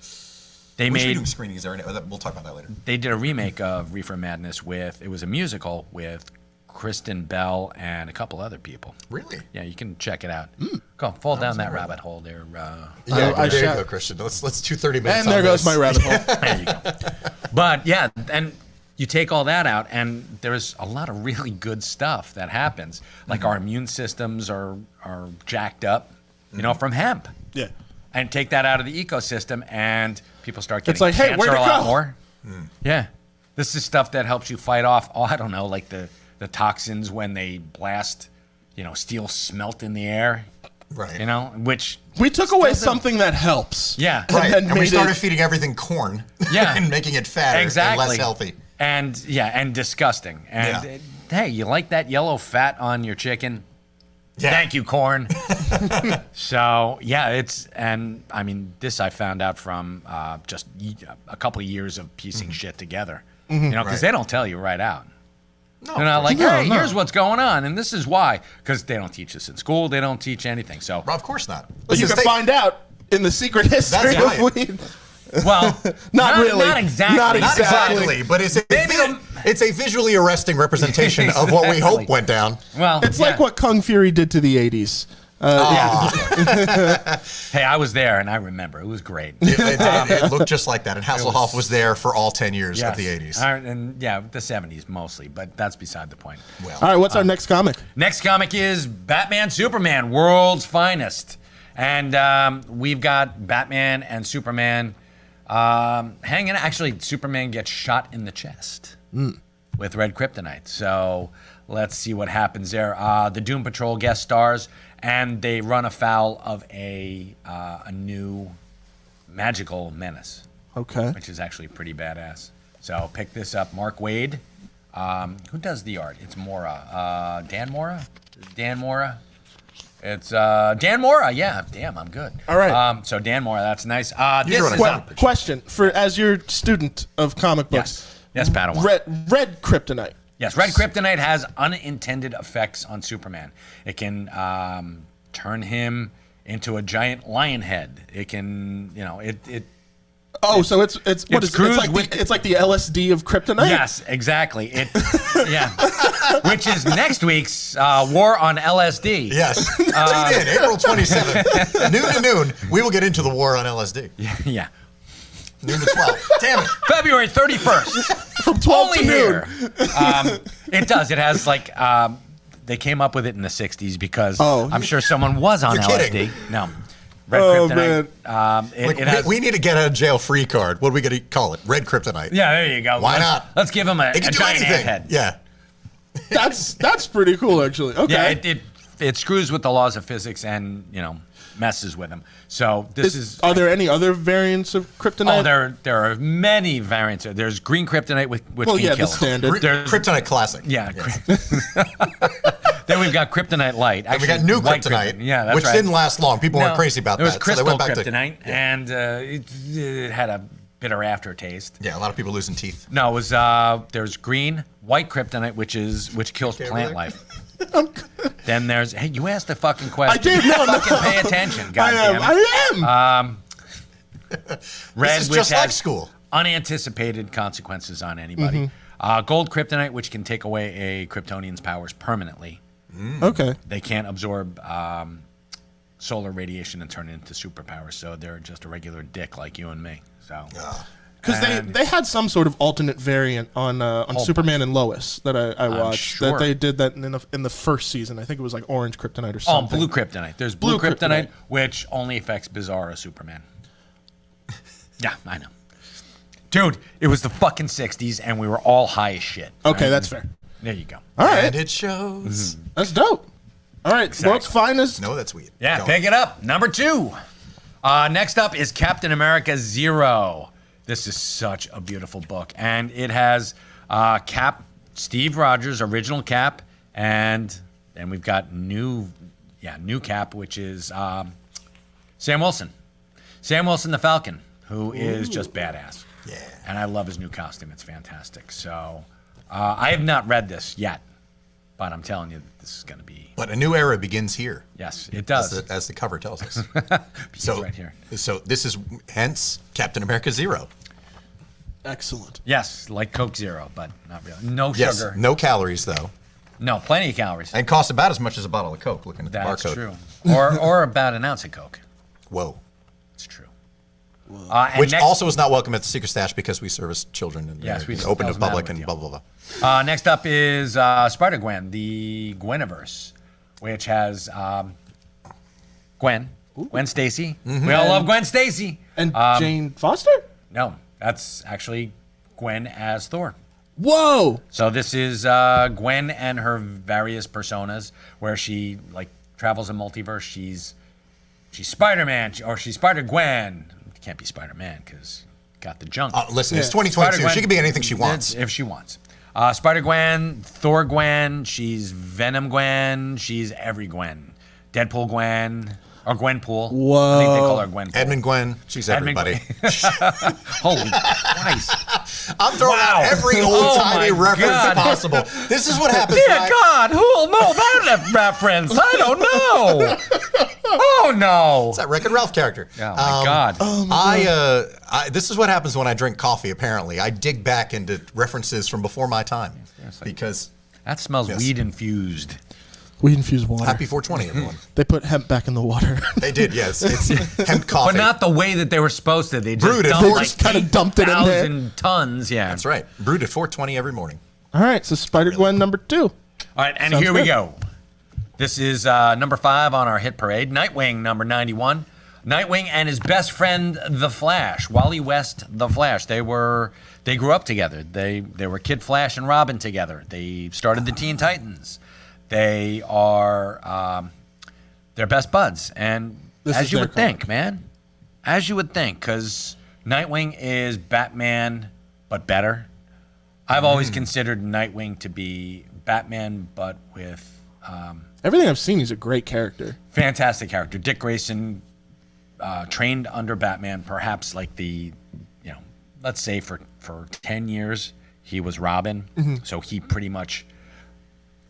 They We should be made. doing screenings there. We'll talk about that later. They did a remake of Reefer Madness with. It was a musical with Kristen Bell and a couple other people. Really? Yeah, you can check it out. Go fall down that rabbit hole there. Yeah, I there you shall- go, Christian. Let's do 30 minutes. And there on goes this. my rabbit hole. There you go. But yeah, and you take all that out, and there's a lot of really good stuff that happens. Like our immune systems are jacked up, from hemp. Yeah. And take that out of the ecosystem, and people start getting It's like, hey, cancer where'd it a lot go? more. Yeah, this is stuff that helps you fight off. Oh, I don't know, like the toxins when they blast, steel smelt in the air. Right. Which We took away something that helps. Yeah. Right. then And we made started it- feeding everything corn. Yeah. And making it fatter exactly and less healthy. and disgusting. And hey, you like that yellow fat on your chicken? Yeah. Thank you, corn. So yeah, this I found out from just a couple of years of piecing shit together. Because Right. they don't tell you right out. No, They're not like, No, hey, no. here's what's going on, and this is why. Because they don't teach us in school. They don't teach anything. So of course not. But you can find out in the secret history That's of right. weed. well, Not really. not exactly. Not Not exactly, but it's a visually arresting representation of what we Exactly. hope went down. Well, It's like what Kung Fury did to the 80s. Hey, I was there, and I remember it was great. It looked just like that. And Hasselhoff was there for all 10 years of the Yes. 80s. And yeah, the 70s mostly, but that's beside the point. Well, All right, what's our next comic? Next comic is Batman Superman, World's Finest. And we've got Batman and Superman hanging. Actually, Superman gets shot in the chest with red kryptonite. So let's see what happens there. The Doom Patrol guest stars, and they run afoul of a new magical menace, Okay. which is actually pretty badass. So pick this up. Mark Waid. Who does the art? It's Mora. Dan Mora? Dan Mora? It's Dan Mora. Yeah. Damn, I'm good. All right. So Dan Mora, that's nice. This run is a Question for as your student of comic books. Yes, Padawan. Red kryptonite. Yes, red kryptonite has unintended effects on Superman. It can turn him into a giant lion head. It can, Oh, so it's what is it? screws It's like the LSD of kryptonite. Yes, exactly. Yeah. Which is next week's War on LSD. yes. Tune in, April 27th, noon to noon. We will get into the war on LSD. Yeah. Noon to 12. Damn it. February 31st. From 12 Only to noon. here. It does. It has they came up with it in the 60s because I'm sure someone was on You're LSD. kidding. No. Red Oh, kryptonite. It has, We need to get a jail free card. What are we going to call it? Red kryptonite. yeah, there you go. Why not? Let's give him a It can do giant ant anything. head. Yeah. That's pretty cool, actually. Okay. Yeah, it screws with the laws of physics and, messes with them. So this is Are there any other variants of kryptonite? Oh, there are many variants. There's green kryptonite which Well, can yeah, kill. the standard. There's- Kryptonite classic. Yeah. Yes. Then we've got Kryptonite Light. And we got new white Kryptonite, Yeah, that's which right. didn't last long. People went crazy about there that. was crystal so they went back Kryptonite, and it had a bitter aftertaste. Yeah, a lot of people losing teeth. No, it was there's green, white Kryptonite, which kills plant life. Then there's you asked the fucking question. I did. No, fucking pay attention. Goddamn I am. Red, This is which just like has school. unanticipated consequences on anybody. Gold Kryptonite, which can take away a Kryptonian's powers permanently. Okay. They can't absorb solar radiation and turn it into superpowers, so they're just a regular dick like you and me. So. Because they had some sort of alternate variant on Superman and Lois that I watched. sure. That they did that in the first season. I think it was like orange Kryptonite or something. Blue Kryptonite. There's blue Kryptonite, which only affects Bizarro Superman. Yeah, I know. Dude, it was the fucking 60s, and we were all high as shit. Okay, that's fair. There you go. All right. And it shows. That's dope. All right, world's finest. No, that's weird. Yeah, Go pick it up. Number 2. Next up is Captain America Zero. This is such a beautiful book. And it has Cap, Steve Rogers, original Cap, and then we've got new Cap, which is Sam Wilson. Sam Wilson the Falcon, who is just badass. Yeah. And I love his new costume. It's fantastic. So I have not read this yet, but I'm telling you that this is going to be... But a new era begins here. Yes, it does. As the cover tells us. So right here. So this is hence Captain America Zero. Excellent. Yes, like Coke Zero, but not really. No Yes, sugar. no calories though. No, plenty of calories. And costs about as much as a bottle of Coke, looking at the That's barcode. true. Or about an ounce of Coke. Whoa. It's true. Which also is not welcome at the Secret Stash because we service children and Yes, we open to doesn't the public matter and with blah, blah, blah. next up is Spider-Gwen, the Gweniverse, which has Gwen Stacy. We all love Gwen Stacy. And Jane Foster? No, that's actually Gwen as Thor. Whoa! So this is Gwen and her various personas, where she like travels in multiverse. She's Spider-Man or she's Spider-Gwen. Can't be Spider-Man because got the junk. Listen, it's 2022. Spider-Gwen, She can be anything she wants. if she wants. Spider-Gwen, Thor Gwen, she's Venom Gwen, she's every Gwen. Deadpool Gwen, or Gwenpool. Whoa. I think they call her Gwenpool. Edmund Gwen, she's Edmund everybody. Holy Christ. I'm throwing out every old-timey my reference God. possible. This is what happens. Dear when I- God, who'll know that reference? I don't know. Oh, no. It's that Wreck-It Ralph character. Oh, my God. This is what happens when I drink coffee, apparently. I dig back into references from before my time. Because That smells Yes. weed-infused. We infuse water. happy 420, everyone. They put hemp back in the water. They did, yes. It's hemp coffee. But not the way that they were supposed to. They just Brewed it. dumped They like just kinda dumped it in there. 8,000 tons. Yeah. That's right. Brewed at 420 every morning. All right, so Spider-Gwen number 2. All right, and Sounds here we good. go. This is number 5 on our hit parade. Nightwing, number 91. Nightwing and his best friend, the Flash, Wally West, the Flash. They grew up together. They were Kid Flash and Robin together. They started the Teen Titans. They are they're best buds, and This as is you their would think, man, as you would think, because Nightwing is Batman but better. I've always considered Nightwing to be Batman, but with Everything I've seen, he's a great character. fantastic character. Dick Grayson trained under Batman, perhaps like let's say for 10 years he was Robin. So he pretty much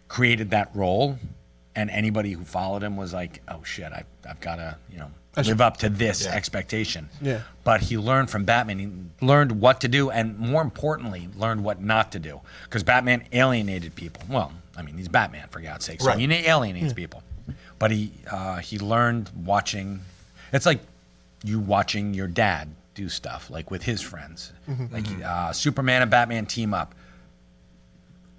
created that role, and anybody who followed him was like, oh shit, I've got to live up to this expectation. Yeah. But he learned from Batman. He learned what to do, and more importantly, learned what not to do. Because Batman alienated people. Well, I mean, he's Batman, for God's sake. So Right. he alienates people. But he learned watching. It's like you watching your dad do stuff, like with his friends. Like Superman and Batman team up.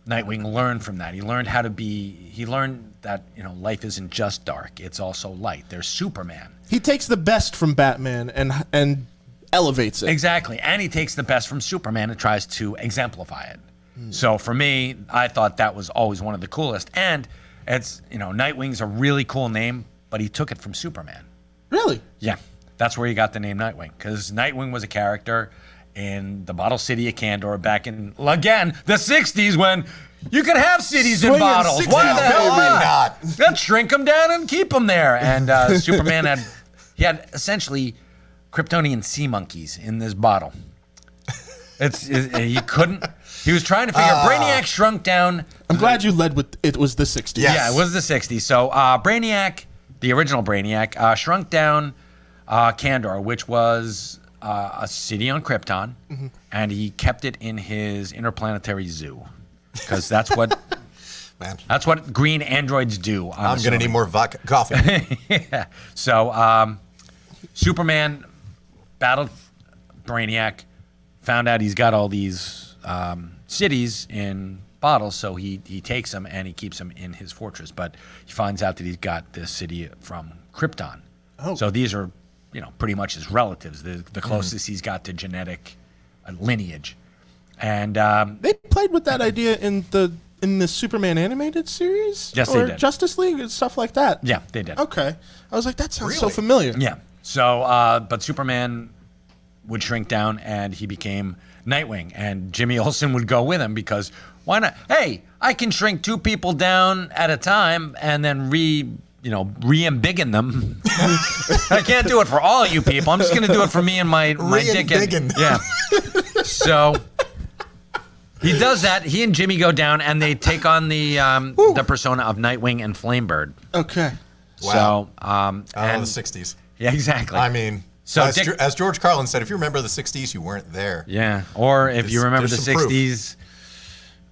Nightwing learned from that. He learned how to be. He learned that life isn't just dark; it's also light. There's Superman. He takes the best from Batman and elevates it. Exactly, and he takes the best from Superman and tries to exemplify it. So for me, I thought that was always one of the coolest. And it's Nightwing's a really cool name, but he took it from Superman. Really? Yeah, that's where he got the name Nightwing, because Nightwing was a character, in the bottle city of Kandor back in, again, the 60s when you could have cities in Swinging bottles. 60s, Why the hell baby. not? Let's shrink them down and keep them there. And Superman had essentially Kryptonian sea monkeys in this bottle. He couldn't. He was trying to figure. Brainiac shrunk down. I'm glad you led with it was the 60s. Yes. Yeah, it was the 60s. So Brainiac, the original Brainiac, shrunk down Kandor, which was a city on Krypton, and he kept it in his interplanetary zoo because that's what Man, that's what green androids do. I'm going to need more vodka coffee. Yeah. So Superman battled Brainiac, found out he's got all these cities in bottles, so he takes them and he keeps them in his fortress. But he finds out that he's got this city from Krypton. Oh. So these are, pretty much his relatives, the closest he's got to genetic lineage. And They played with that idea in the Superman animated series? Yes, they or did. Justice League and stuff like that. yeah, they did. Okay. I was like, that sounds so Really? familiar. Yeah. So, but Superman would shrink down and he became Nightwing, and Jimmy Olsen would go with him because why not? Hey, I can shrink two people down at a time and then re-embiggen them. I can't do it for all you people. I'm just going to do it for me and my dick. Re-embiggen. Yeah. So he does that. He and Jimmy go down and they take on the persona of Nightwing and Flamebird. Okay. Wow. So, Oh, the and 60s. yeah, exactly. I mean, So as, Dick- as George Carlin said, if you remember the 60s, you weren't there. Yeah, or if you remember the there's some proof. 60s,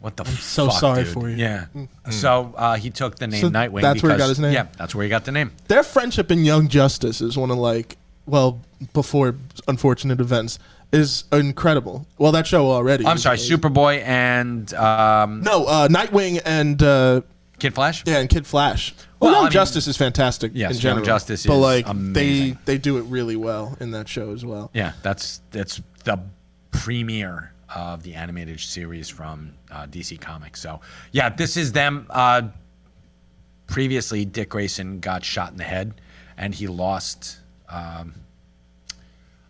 what the so fuck, sorry dude? for you. Yeah. So he took the name So Nightwing. that's where he because- got his name? Yeah, that's where he got the name. Their friendship in Young Justice is one of before unfortunate events, is incredible. Well, that show already. I'm is sorry, amazing. Superboy and No, Nightwing and Kid Flash. and Kid Flash. Well, Young I mean- Justice is fantastic Yes, in Young general. Justice but is amazing. they do it really well in that show as well. Yeah, that's the premiere of the animated series from DC Comics. So yeah, this is them. Previously, Dick Grayson got shot in the head, and he lost a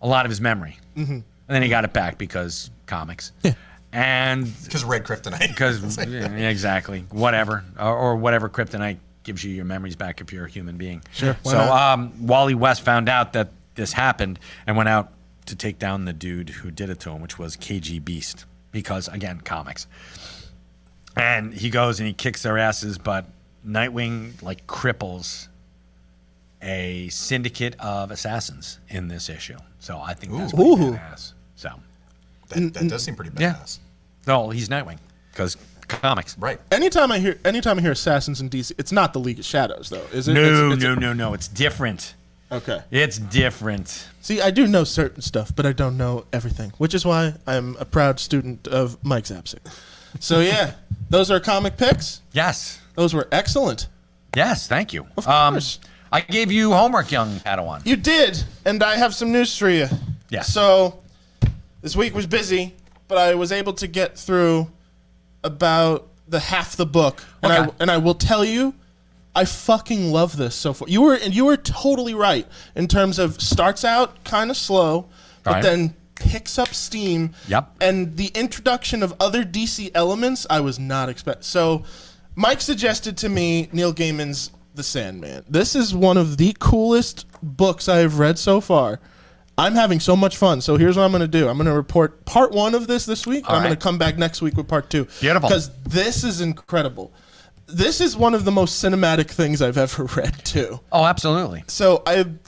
lot of his memory, and then he got it back because comics. Yeah. And Because red kryptonite. because yeah, exactly whatever or whatever kryptonite gives you your memories back if you're a human being. Sure, why So not? Wally West found out that this happened and went out to take down the dude who did it to him, which was KG Beast, because again, comics. And he goes and he kicks their asses, but Nightwing cripples a syndicate of assassins in this issue. So I think that's pretty Ooh. badass. So That does seem pretty yeah. badass. no, he's Nightwing because comics. Right. Anytime I hear assassins in DC, it's not the League of Shadows though, is it? No, It's- no. It's different. Okay. It's different. See, I do know certain stuff, but I don't know everything, which is why I'm a proud student of Mike Zapsik. So yeah, those are comic picks. Yes. Those were excellent. Yes, thank you. Of course. I gave you homework, young Padawan. You did, and I have some news for you. Yes. So this week was busy, but I was able to get through about the half the book, and Okay. I will tell you, I fucking love this so far. You were totally right in terms of starts out kind of slow, but Right. then picks up steam. Yep. And the introduction of other DC elements, I was not expecting. So Mike suggested to me Neil Gaiman's The Sandman. This is one of the coolest books I have read so far. I'm having so much fun. So here's what I'm going to do. I'm going to report part 1 of this week. All I'm going right. to come back next week with part 2. Beautiful. Because this is incredible. This is one of the most cinematic things I've ever read, too. Oh, absolutely. So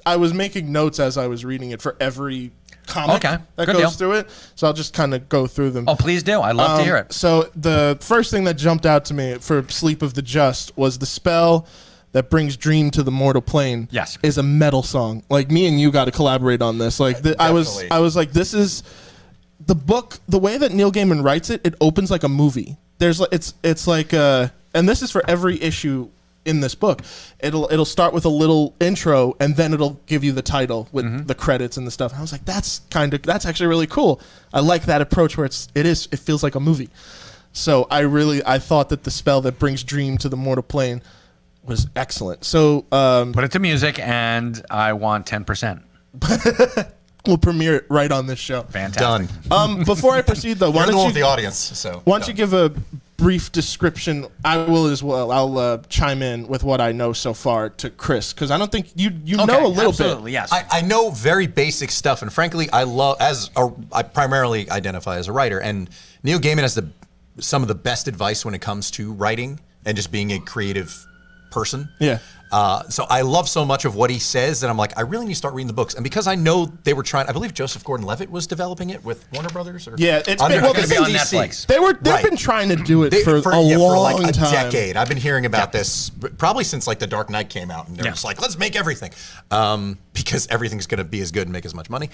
I was making notes as I was reading it for every comic Okay, that good goes deal. through it. So I'll just kind of go through them. Oh, please do. I love to hear it. So the first thing that jumped out to me for Sleep of the Just was the spell that brings dream to the mortal plane. Yes. Is a metal song. Like me and you got to collaborate on this. Like I was like, this is the book. The way that Neil Gaiman writes it, it opens like a movie. It's like and this is for every issue in this book. It'll start with a little intro and then it'll give you the title with the credits and the stuff. And I was like, that's actually really cool. I like that approach where it feels like a movie. So I thought that the spell that brings dream to the mortal plane was excellent. So Put it to music, and I want 10%. We'll premiere it right on this show. Fantastic. Done. Before I proceed, though, You're the one with the audience, so why don't you give a brief description? I will as well. I'll chime in with what I know so far to Chris, because I don't think you know a little absolutely, bit. Yes. I know very basic stuff, and frankly, I primarily identify as a writer, and Neil Gaiman has some of the best advice when it comes to writing and just being a creative person. Yeah. So I love so much of what he says that I'm like, I really need to start reading the books. And because I know they were trying, I believe Joseph Gordon-Levitt was developing it with Warner Brothers. Or Yeah, it's under, been, well, gonna this be on is Netflix. They've been trying to do it for a long like a time. decade. I've been hearing about this probably since like The Dark Knight came out, and they're just like, let's make everything, because everything's going to be as good and make as much money.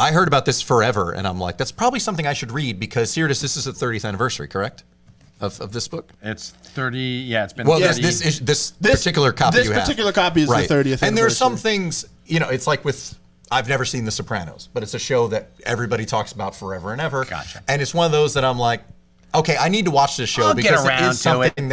I heard about this forever, and I'm like, that's probably something I should read, because here it is. This is the 30th anniversary, correct? Of this book? It's 30. Yeah, it's been. Well, 30. this particular copy. This particular copy is the 30th anniversary. And there are some things, it's like with. I've never seen The Sopranos, but it's a show that everybody talks about forever and ever. Gotcha. And it's one of those that I'm like, okay, I need to watch this show I'll because get around it is to something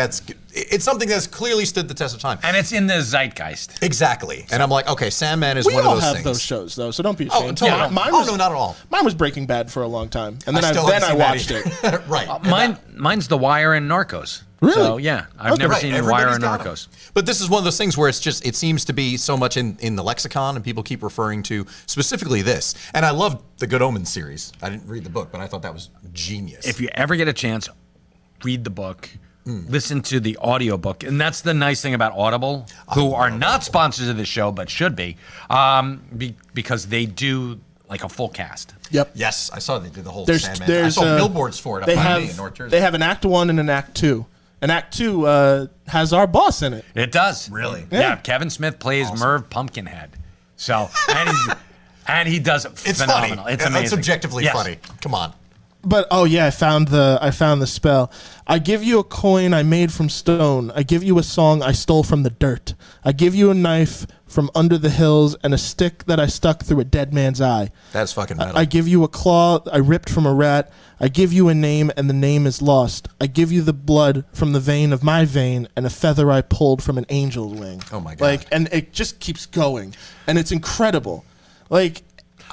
it's something that's clearly stood the test of time. And it's in the zeitgeist. Exactly. And I'm like, okay, Sandman is We one of all those have things. those shows though, so don't be Oh, ashamed. totally. Yeah. Mine Oh, was, no, not at all. Mine was Breaking Bad for a long time, and then I still haven't seen watched that it. Right. Mine's The Wire and Narcos. Really? So yeah, I've Okay. never Right, seen everybody's Wire and got 'em. Narcos. But this is one of those things where it seems to be so much in the lexicon, and people keep referring to specifically this. And I love the Good Omens series. I didn't read the book, but I thought that was genius. If you ever get a chance, read the book. Listen to the audiobook. And that's the nice thing about Audible, who are not sponsors of this show, but should be, because they do like a full cast. Yep. Yes, I saw they did the whole There's Sandman. I saw billboards for it up by me in North Jersey. They have an Act 1 and an Act 2. And Act 2 has our boss in it. It does. Really? Yeah. Kevin Smith plays Merv Pumpkinhead. So, and he does it It's phenomenal. funny. It's amazing. It's objectively Yes. funny. Come on. But oh yeah, I found the spell. I give you a coin I made from stone. I give you a song I stole from the dirt. I give you a knife from under the hills and a stick that I stuck through a dead man's eye. That's fucking metal. I give you a claw I ripped from a rat. I give you a name and the name is lost. I give you the blood from the vein of my vein and a feather I pulled from an angel's wing. Oh my God. Like, and it just keeps going, and it's incredible. Like.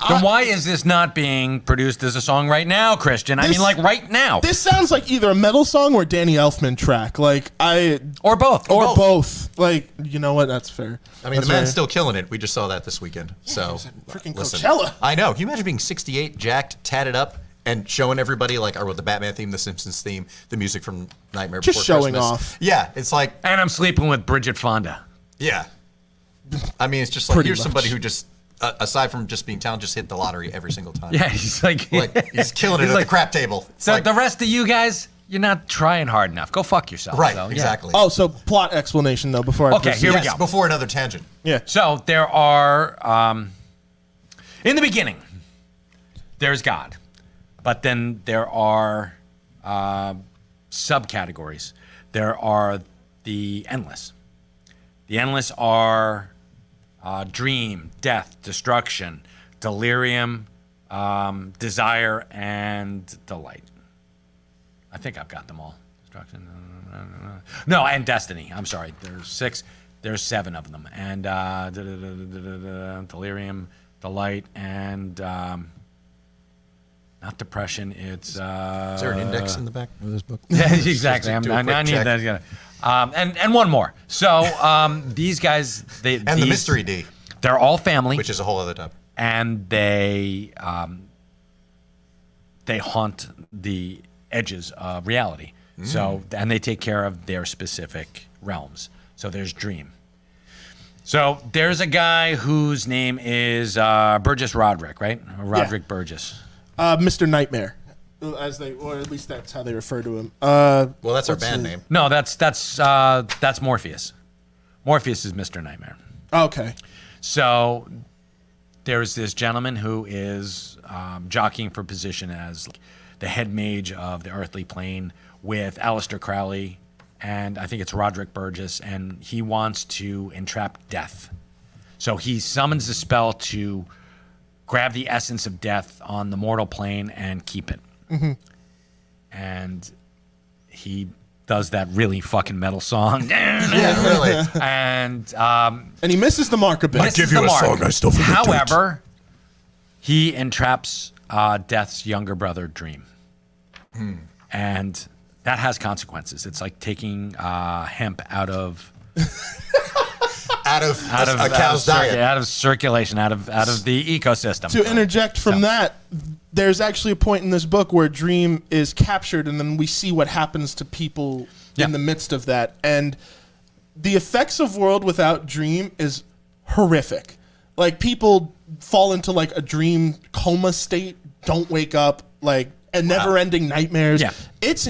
Then why is this not being produced as a song right now, Christian? I mean, like right now. This sounds like either a metal song or a Danny Elfman track. Like Or both. Or both. Like, you know what? That's fair. I mean, That's the man's fair. still killing it. We just saw that this weekend. So, freaking listen. Coachella. I know. Can you imagine being 68, jacked, tatted up, and showing everybody like, or the Batman theme, the Simpsons theme, the music from Nightmare Just Before showing Christmas. off. Yeah, it's like, And I'm sleeping with Bridget Fonda. yeah. I mean, it's just like, Pretty here's much. somebody who just, aside from just being talented, just hit the lottery every single time. Yeah, he's like, He's killing it he's at like, the crap table. It's So like, the rest of you guys, you're not trying hard enough. Go fuck yourself. right, So, yeah. exactly. Oh, so plot explanation though before I Okay, proceed. here we Yes, go. before another tangent. Yeah. So there are, in the beginning, there's God, but then there are subcategories. There are the endless. The endless are dream, death, destruction, delirium, desire, and delight. I think I've got them all. Destruction. No, and destiny. I'm sorry. There's 6. There's 7 of them. And delirium, delight, and not depression. It's Is there an index in the back of this book? yeah, exactly. Do a I quick need check. that. Yeah. And one more. So these guys, And the mystery D, they're all family, which is a whole other topic. and they haunt the edges of reality. So, and they take care of their specific realms. So there's dream. So there's a guy whose name is Burgess Roderick, right? Or Roderick Burgess. Mr. Nightmare, or at least that's how they refer to him. Well, that's our band name. No, that's Morpheus. Morpheus is Mr. Nightmare. Okay. So there's this gentleman who is jockeying for position as the head mage of the earthly plane with Aleister Crowley, and I think it's Roderick Burgess, and he wants to entrap death. So he summons a spell to grab the essence of death on the mortal plane and keep it. Mm-hmm. And he does that really fucking metal song. Yeah, really. And And he misses the mark a bit. misses the mark. stole from the However, He entraps Death's younger brother, Dream. And that has consequences. It's like taking hemp out of a cow's diet. Out of circulation, out of the ecosystem. To interject from that, there's actually a point in this book where Dream is captured, and then we see what happens to people in the midst of that. And the effects of World Without Dream is horrific. Like, people fall into like a dream coma state, don't wake up, like, and never-ending nightmares. Yeah. It's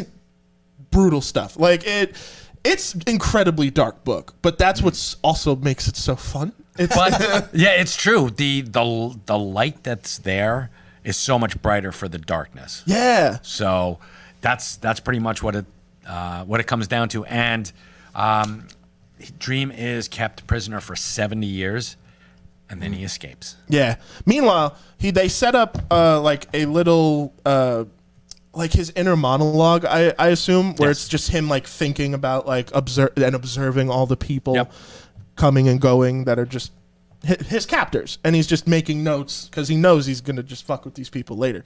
brutal stuff. Like, it's incredibly dark book, but that's what's also makes it so fun. It's true. The light that's there is so much brighter for the darkness. Yeah. So that's pretty much what it comes down to. And Dream is kept prisoner for 70 years, and then he escapes. Yeah. Meanwhile, they set up like a little like his inner monologue, I assume, where it's just him like thinking about like observing all the people coming and going that are just his captors, and he's just making notes because he knows he's gonna just fuck with these people later.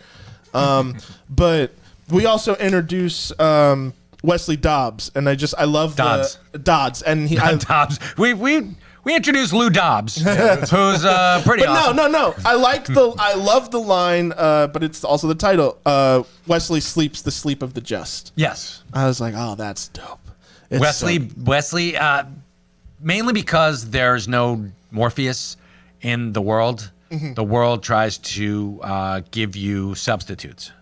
But we also introduce Wesley Dobbs, and I love Dodds, and Dobbs. We introduced Lou Dobbs, who's pretty awesome. No. I love the line, but it's also the title. Wesley sleeps the sleep of the just. Yes. I was like, oh, that's dope. Wesley, mainly because there's no Morpheus in the world. Mm-hmm. The world tries to give you substitutes.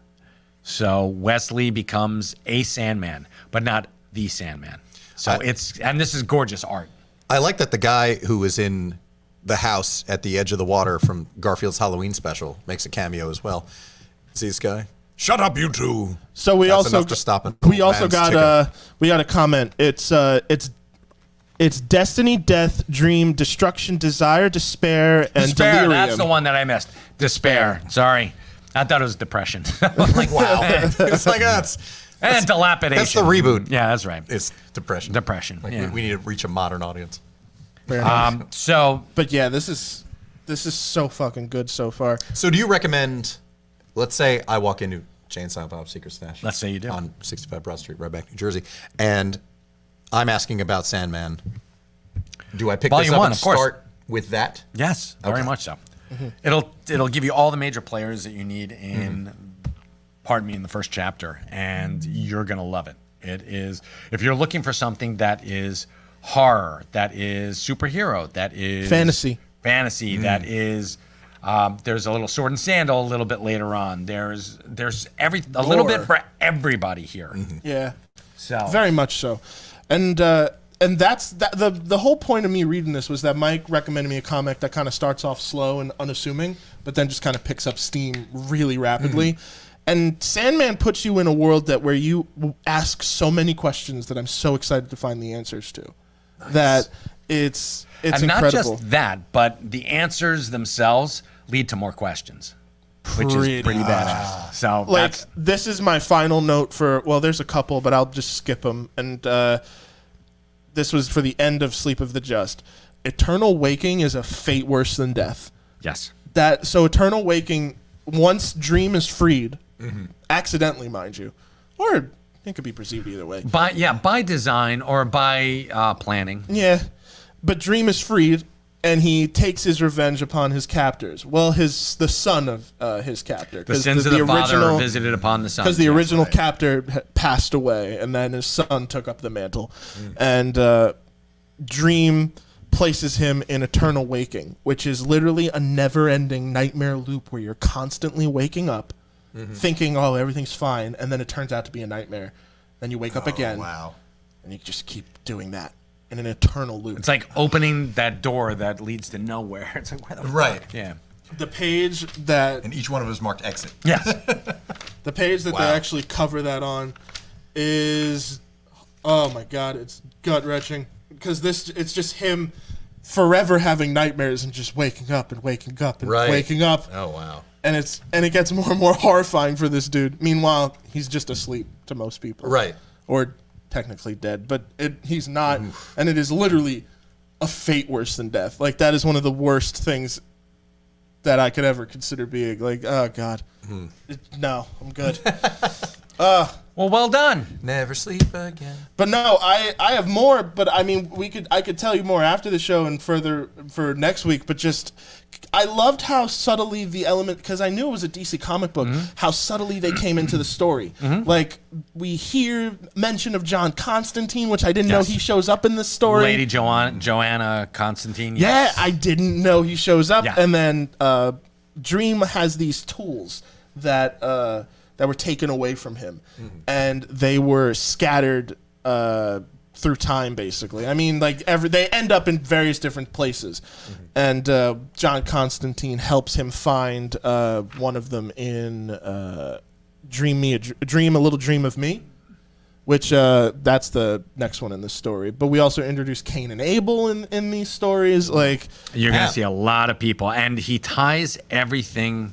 So Wesley becomes a Sandman, but not the Sandman. So and this is gorgeous art. I like that the guy who was in the house at the edge of the water from Garfield's Halloween special makes a cameo as well. See this guy? Shut up, you two. So we That's also enough to stop it. We also got a comment. It's destiny, death, dream, destruction, desire, despair, and delirium. That's the one that I missed. Despair. Sorry, I thought it was depression. Like, wow. It's like that's. And dilapidation. That's the reboot. Yeah, that's right. It's depression. Depression. Like we need to reach a modern audience. But yeah, this is so fucking good so far. So do you recommend? Let's say I walk into Jay and Silent Bob's Secret Stash. Let's say you do on 65 Broad Street, right back New Jersey, and I'm asking about Sandman. Do I pick Volume this up one, and of course. start with that? Yes, very much so. Mm-hmm. It'll give you all the major players that you need in. Pardon me, in the first chapter, and you're gonna love it. It is, if you're looking for something that is horror, that is superhero, that is fantasy, that is, there's a little sword and sandal a little bit later on. There's a little bit for everybody here. Mm-hmm. Yeah, so very much so, and that's the whole point of me reading this was that Mike recommended me a comic that kind of starts off slow and unassuming, but then just kind of picks up steam really rapidly. And Sandman puts you in a world where you ask so many questions that I'm so excited to find the answers to. Nice. That it's and incredible. Not just that, but the answers themselves lead to more questions, which is pretty badass. So like, this is my final note for. Well, there's a couple, but I'll just skip them. And this was for the end of Sleep of the Just. Eternal waking is a fate worse than death. Yes. So eternal waking, once Dream is freed. Mm-hmm. Accidentally, mind you, or it could be perceived either way. By design or by planning. Yeah, but Dream is freed, and he takes his revenge upon his captors. Well, the son of his captor. The sins of the father are visited upon the son. Because the original captor passed away, and then his son took up the mantle, and Dream places him in eternal waking, which is literally a never-ending nightmare loop where you're constantly waking up. Mm-hmm. Thinking, oh, everything's fine, and then it turns out to be a nightmare. Then you wake up again, and you just keep doing that in an eternal loop. It's like opening that door that leads to nowhere. It's like, why the fuck? Yeah. The page that... And each one of us marked exit. Yes. The page that they actually cover that on is... Oh, my God, it's gut-wrenching. Because it's just him forever having nightmares and just waking up and waking up and waking up. Oh, wow. And it gets more and more horrifying for this dude. Meanwhile, he's just asleep to most people. Right. Or technically dead. But he's not. Oof. And it is literally a fate worse than death. Like, that is one of the worst things that I could ever consider being. Like, oh God, no, I'm good. Well, well done. Never sleep again. But no, I have more. But I mean, I could tell you more after the show and further for next week. But just, I loved how subtly the element, because I knew it was a DC comic book, how subtly they came into the story. Like, we hear mention of John Constantine, which I didn't know he shows up in this story. Lady Joanna Constantine. Yeah, I didn't know he shows up. Yeah. And then Dream has these tools that were taken away from him, and they were scattered through time, basically. I mean, like they end up in various different places, and John Constantine helps him find one of them in Dream a Little Dream of Me, which that's the next one in the story. But we also introduce Cain and Abel in these stories. Like, you're gonna see a lot of people, and he ties everything.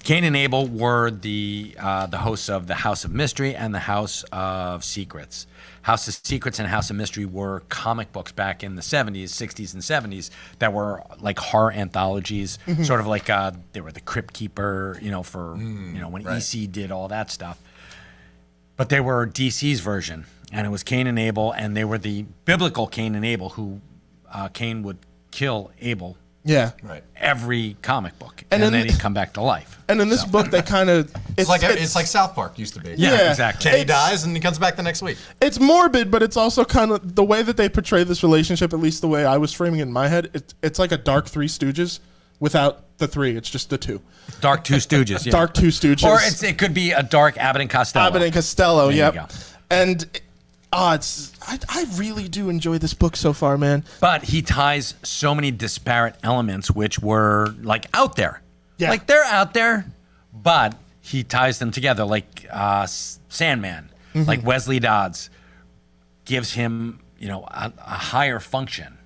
Cain and Abel were the hosts of the House of Mystery and the House of Secrets. House of Secrets and House of Mystery were comic books back in the 70s, 60s, and 70s that were like horror anthologies, sort of like they were the Crypt Keeper, when EC did all that stuff. But they were DC's version, and it was Cain and Abel, and they were the biblical Cain and Abel, who Cain would kill Abel. Yeah, Right. Every comic book, And and in then he'd come back to life. and in this book, they kind of It's like South Park used to be. Yeah, exactly. Kenny dies and he comes back the next week. it's morbid, but it's also kind of the way that they portray this relationship. At least the way I was framing it in my head, it's like a dark Three Stooges without the three. It's just the two. Dark Two Stooges. Yeah. Dark Two Stooges. Or it could be a dark Abbott and Costello. Abbott and Costello. There you Yep. go. And I really do enjoy this book so far, man. But he ties so many disparate elements, which were like out there. Yeah. Like they're out there, but he ties them together. Like Sandman, like Wesley Dodds, gives him a higher function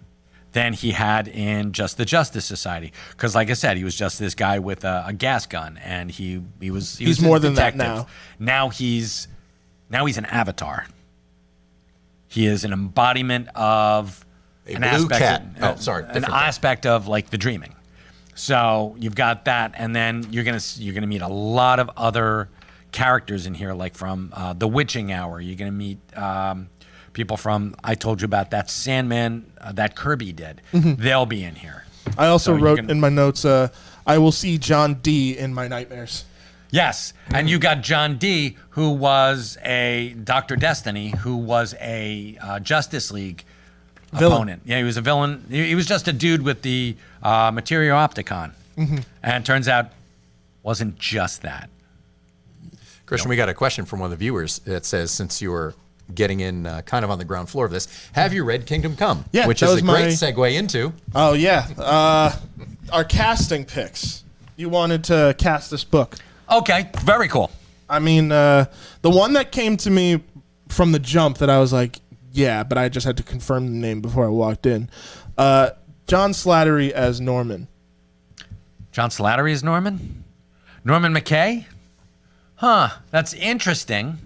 than he had in just the Justice Society. Because, like I said, he was just this guy with a gas gun, and he was more a than that detective. now. Now he's an avatar. He is an embodiment of A blue cat. an aspect of like the dreaming. So you've got that, and then you're gonna meet a lot of other characters in here, like from the Witching Hour. You're gonna meet people from I told you about that Sandman that Kirby did. They'll be in here. I also So wrote in my notes, I will see John D in my nightmares. Yes, and you got John D, who was a Dr. Destiny, who was a Justice League Villain. opponent. Yeah, he was a villain. He was just a dude with the Materia Opticon, and it turns out wasn't just that. Christian, we got a question from one of the viewers that says, since you were getting in kind of on the ground floor of this, have you read Kingdom Come? Yeah, which that is was a great my- segue into. Oh yeah, our casting picks. You wanted to cast this book. Okay, very cool. I mean, the one that came to me from the jump that I was like, yeah, but I just had to confirm the name before I walked in. John Slattery as Norman. John Slattery is Norman? Norman McKay? Huh, that's interesting.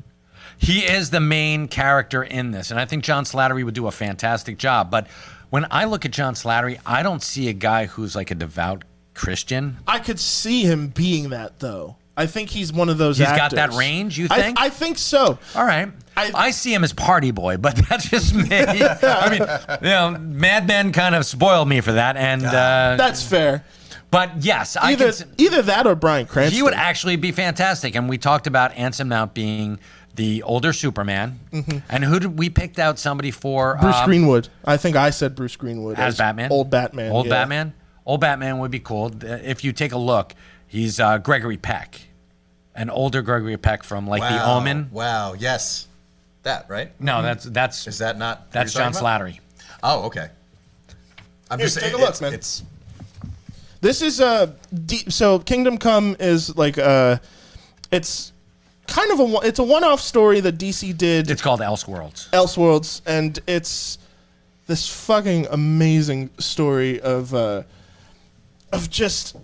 He is the main character in this, and I think John Slattery would do a fantastic job. But when I look at John Slattery, I don't see a guy who's like a devout Christian. I could see him being that, though. I think he's one of those He's actors. got that range, you think? I think so. All right. I see him as party boy, but that's just me. I mean, Mad Men kind of spoiled me for that. And That's fair. But yes, Either that or Bryan Cranston. he would actually be fantastic. And we talked about Anson Mount being the older Superman. And who did we picked out somebody for? Bruce Greenwood. I think I said Bruce Greenwood as Batman. Old Batman. Old yeah. Batman. Old Batman would be cool. If you take a look, he's Gregory Peck, an older Gregory Peck from like The Omen. Wow, yes. That, right? No, that's Is that not? that's John Slattery. Oh, okay. I'm Here, just take a look, man. It's This is so Kingdom Come is like it's kind of it's a one-off story that DC did. It's called Elseworlds. Elseworlds, and it's this fucking amazing story of just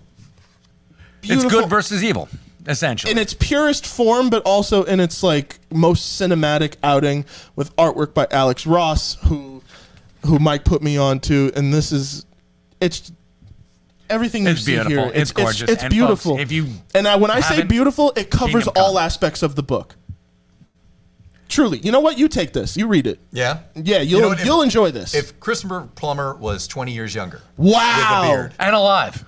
beautiful. It's good versus evil, essentially. In its purest form, but also in its like most cinematic outing, with artwork by Alex Ross, who Mike put me on to, and this is it's everything you It's see beautiful. here. It's gorgeous. It's And beautiful. folks, if you and when I say haven't beautiful, it covers Kingdom all Come. aspects of the book. Truly, you know what? You take this. You read it. Yeah? Yeah, You know what? you'll enjoy this. If Christopher Plummer was 20 years younger. Wow. With a beard. and alive.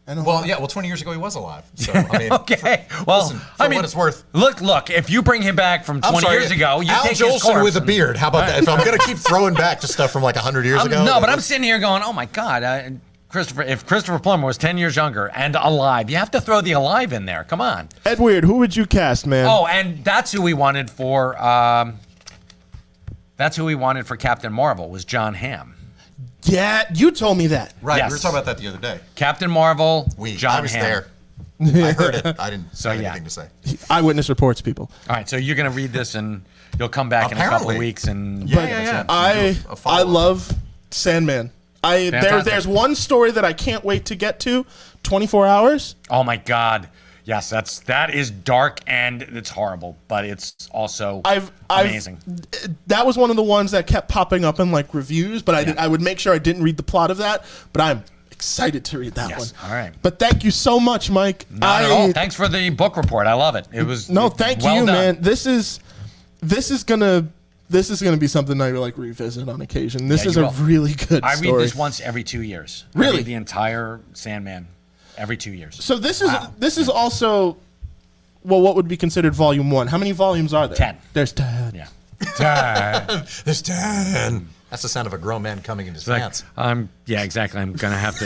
Well, yeah, 20 years ago he was alive. So, I mean, Okay. Well, listen, for I mean, what it's worth. Look. If you bring him back from 20 years ago, you Al take his Jolson corpse with a and- beard. How about that? If I'm going to keep throwing back to stuff from like 100 years ago. No, but I'm sitting here going, oh my God, if Christopher Plummer was 10 years younger and alive, you have to throw the alive in there. Come on. Ed Weird, who would you cast, man? Oh, and that's who we wanted for. That's who we wanted for Captain Marvel was John Hamm. Yeah, you told me that. Right, Yes. we were talking about that the other day. Captain Marvel, John I was Hamm. there. I heard it. I didn't have yeah. anything to say. Eyewitness reports, people. All right, so you're gonna read this and you'll come back in a couple Apparently. of weeks and Yeah. I A follow-up. love Sandman. Fantastic. There's one story that I can't wait to get to. 24 hours. Oh my God. Yes, that is dark and it's horrible, but it's also amazing. That was one of the ones that kept popping up in like reviews, but I would make sure I didn't read the plot of that. But I'm excited to read that one. Yes, all right. But thank you so much, Mike. Not at all. Thanks for the book report. I love it. It was Thank well you, done. man. This is gonna be something I like revisit on occasion. This Yeah, is you a will. really good I story. read this once every 2 years. I Really? read the entire Sandman every 2 years. So this is also, well, what would be considered volume 1? How many volumes are there? 10. There's 10. Yeah. There's 10. That's the sound of a grown man coming in his pants. Yeah, exactly. I'm gonna have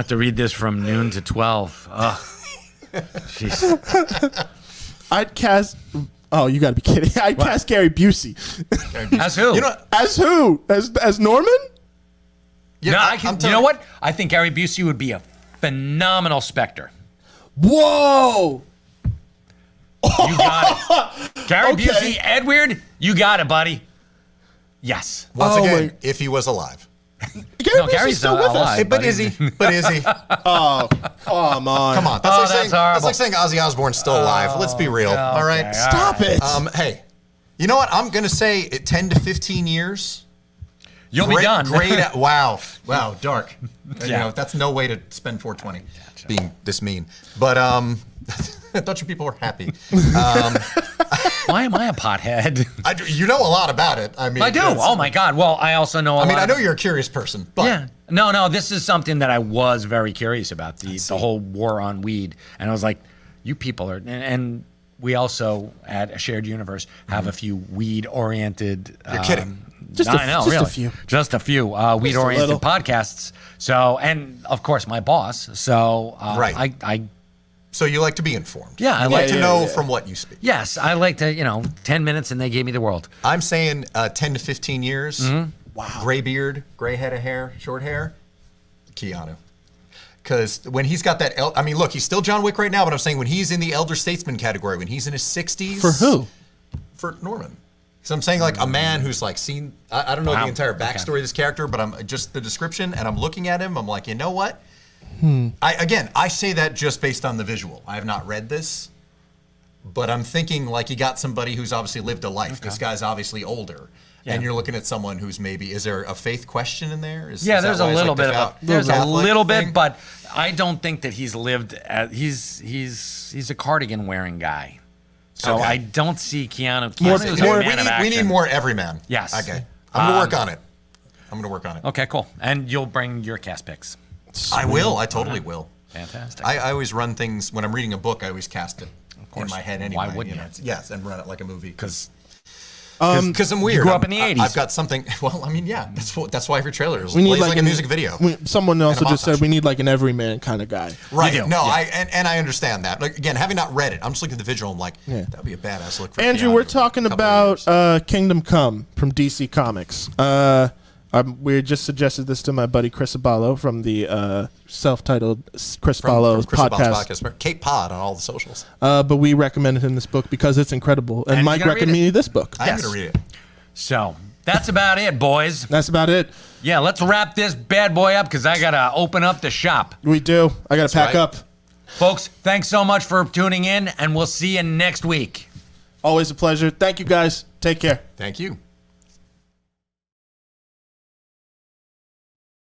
to read this from noon to 12. Ugh. Jeez. I'd cast. Oh, you got to be kidding! I'd cast Gary Busey. As who? You know, As who? As Norman? yeah, No, I'm you telling know what? I think Gary Busey would be a phenomenal Spectre. Whoa! You got it. Gary Okay. Busey, Edward, you got it, buddy. Yes. Once Oh, again, my- if he was alive. Gary No, Busey's Gary's still not with us. alive. But buddy. is he? But is he? Oh, come on! Come on. Oh, That's, that's horrible. like saying Ozzy Osbourne's still alive. Let's be real. All right. okay. Stop it! Hey, you know what? I'm going to say 10 to 15 years. You'll be done. Great. Wow. Dark. You Yeah. know, that's no way to spend 420 being this mean. But I thought you people were happy. Why am I a pothead? You know a lot about it. I mean, I do. Oh my God. Well, I also know. I mean, I know you're a curious person, but Yeah. No. This is something that I was very curious about the whole war on weed, and I was like, you people are, and we also at a shared universe have a few weed-oriented. You're kidding. Just I know, a really. few. Just a few weed-oriented little. podcasts. So, and of course, my boss. So, Right. I so you like to be informed. Yeah, I you like like to yeah, know yeah. from what you speak. yes, I like to 10 minutes, and they gave me the world. I'm saying 10 to 15 years. Mm-hmm. Wow. Gray beard, gray head of hair, short hair. Keanu. Because when he's got that, I mean, look, he's still John Wick right now, but I'm saying when he's in the elder statesman category, when he's in his 60s. For who? For Norman. So I'm saying like a man who's like seen, I don't know Wow. the entire backstory of this character, but I'm just the description, and I'm looking at him, I'm like, you know what? I say that just based on the visual. I have not read this, but I'm thinking like you got somebody who's obviously lived a life. This guy's obviously older. Yeah. And you're looking at someone who's maybe, is there a faith question in there? Is Yeah, that there's a why it's little like bit devout of there's a Catholic little thing? bit, but I don't think that he's lived. He's a cardigan wearing guy, so Okay. I don't see Keanu. More- Keanu's more- a man of we need action. more everyman. Yes. Okay. I'm going to work on it. I'm going to work on it. Okay, cool. And you'll bring your cast picks. I will. I totally will. Fantastic. I always run things, when I'm reading a book, I always cast it in my head anyway. Why wouldn't you? Yes, and run it like a movie. Because I'm weird. grew up in the 80s. I've got something. Well, I mean, yeah, that's why every trailer is We need plays like a an- music video. Someone also a just said montage. we need like an everyman kind of guy. Right. You do, No, yeah. and I understand that. Like again, having not read it, I'm just looking at the visual. I'm like, Yeah. that'd be a badass look for Andrew, Keanu we're in a talking couple of about years. Kingdom Come from DC Comics. We just suggested this to my buddy Chris Aballo from the self-titled Chris Aballo Chris Aballo's podcast. Kate Pod on all the socials. But we recommended him this book because it's incredible. And And Mike you're gonna read recommended me it? this book. I'm Yes. gonna read it. so that's about it, boys. That's about it. Yeah, let's wrap this bad boy up because I gotta open up the shop, We do. I got to pack right. up. folks. Thanks so much for tuning in, and we'll see you next week. Always a pleasure. Thank you, guys. Take care. Thank you.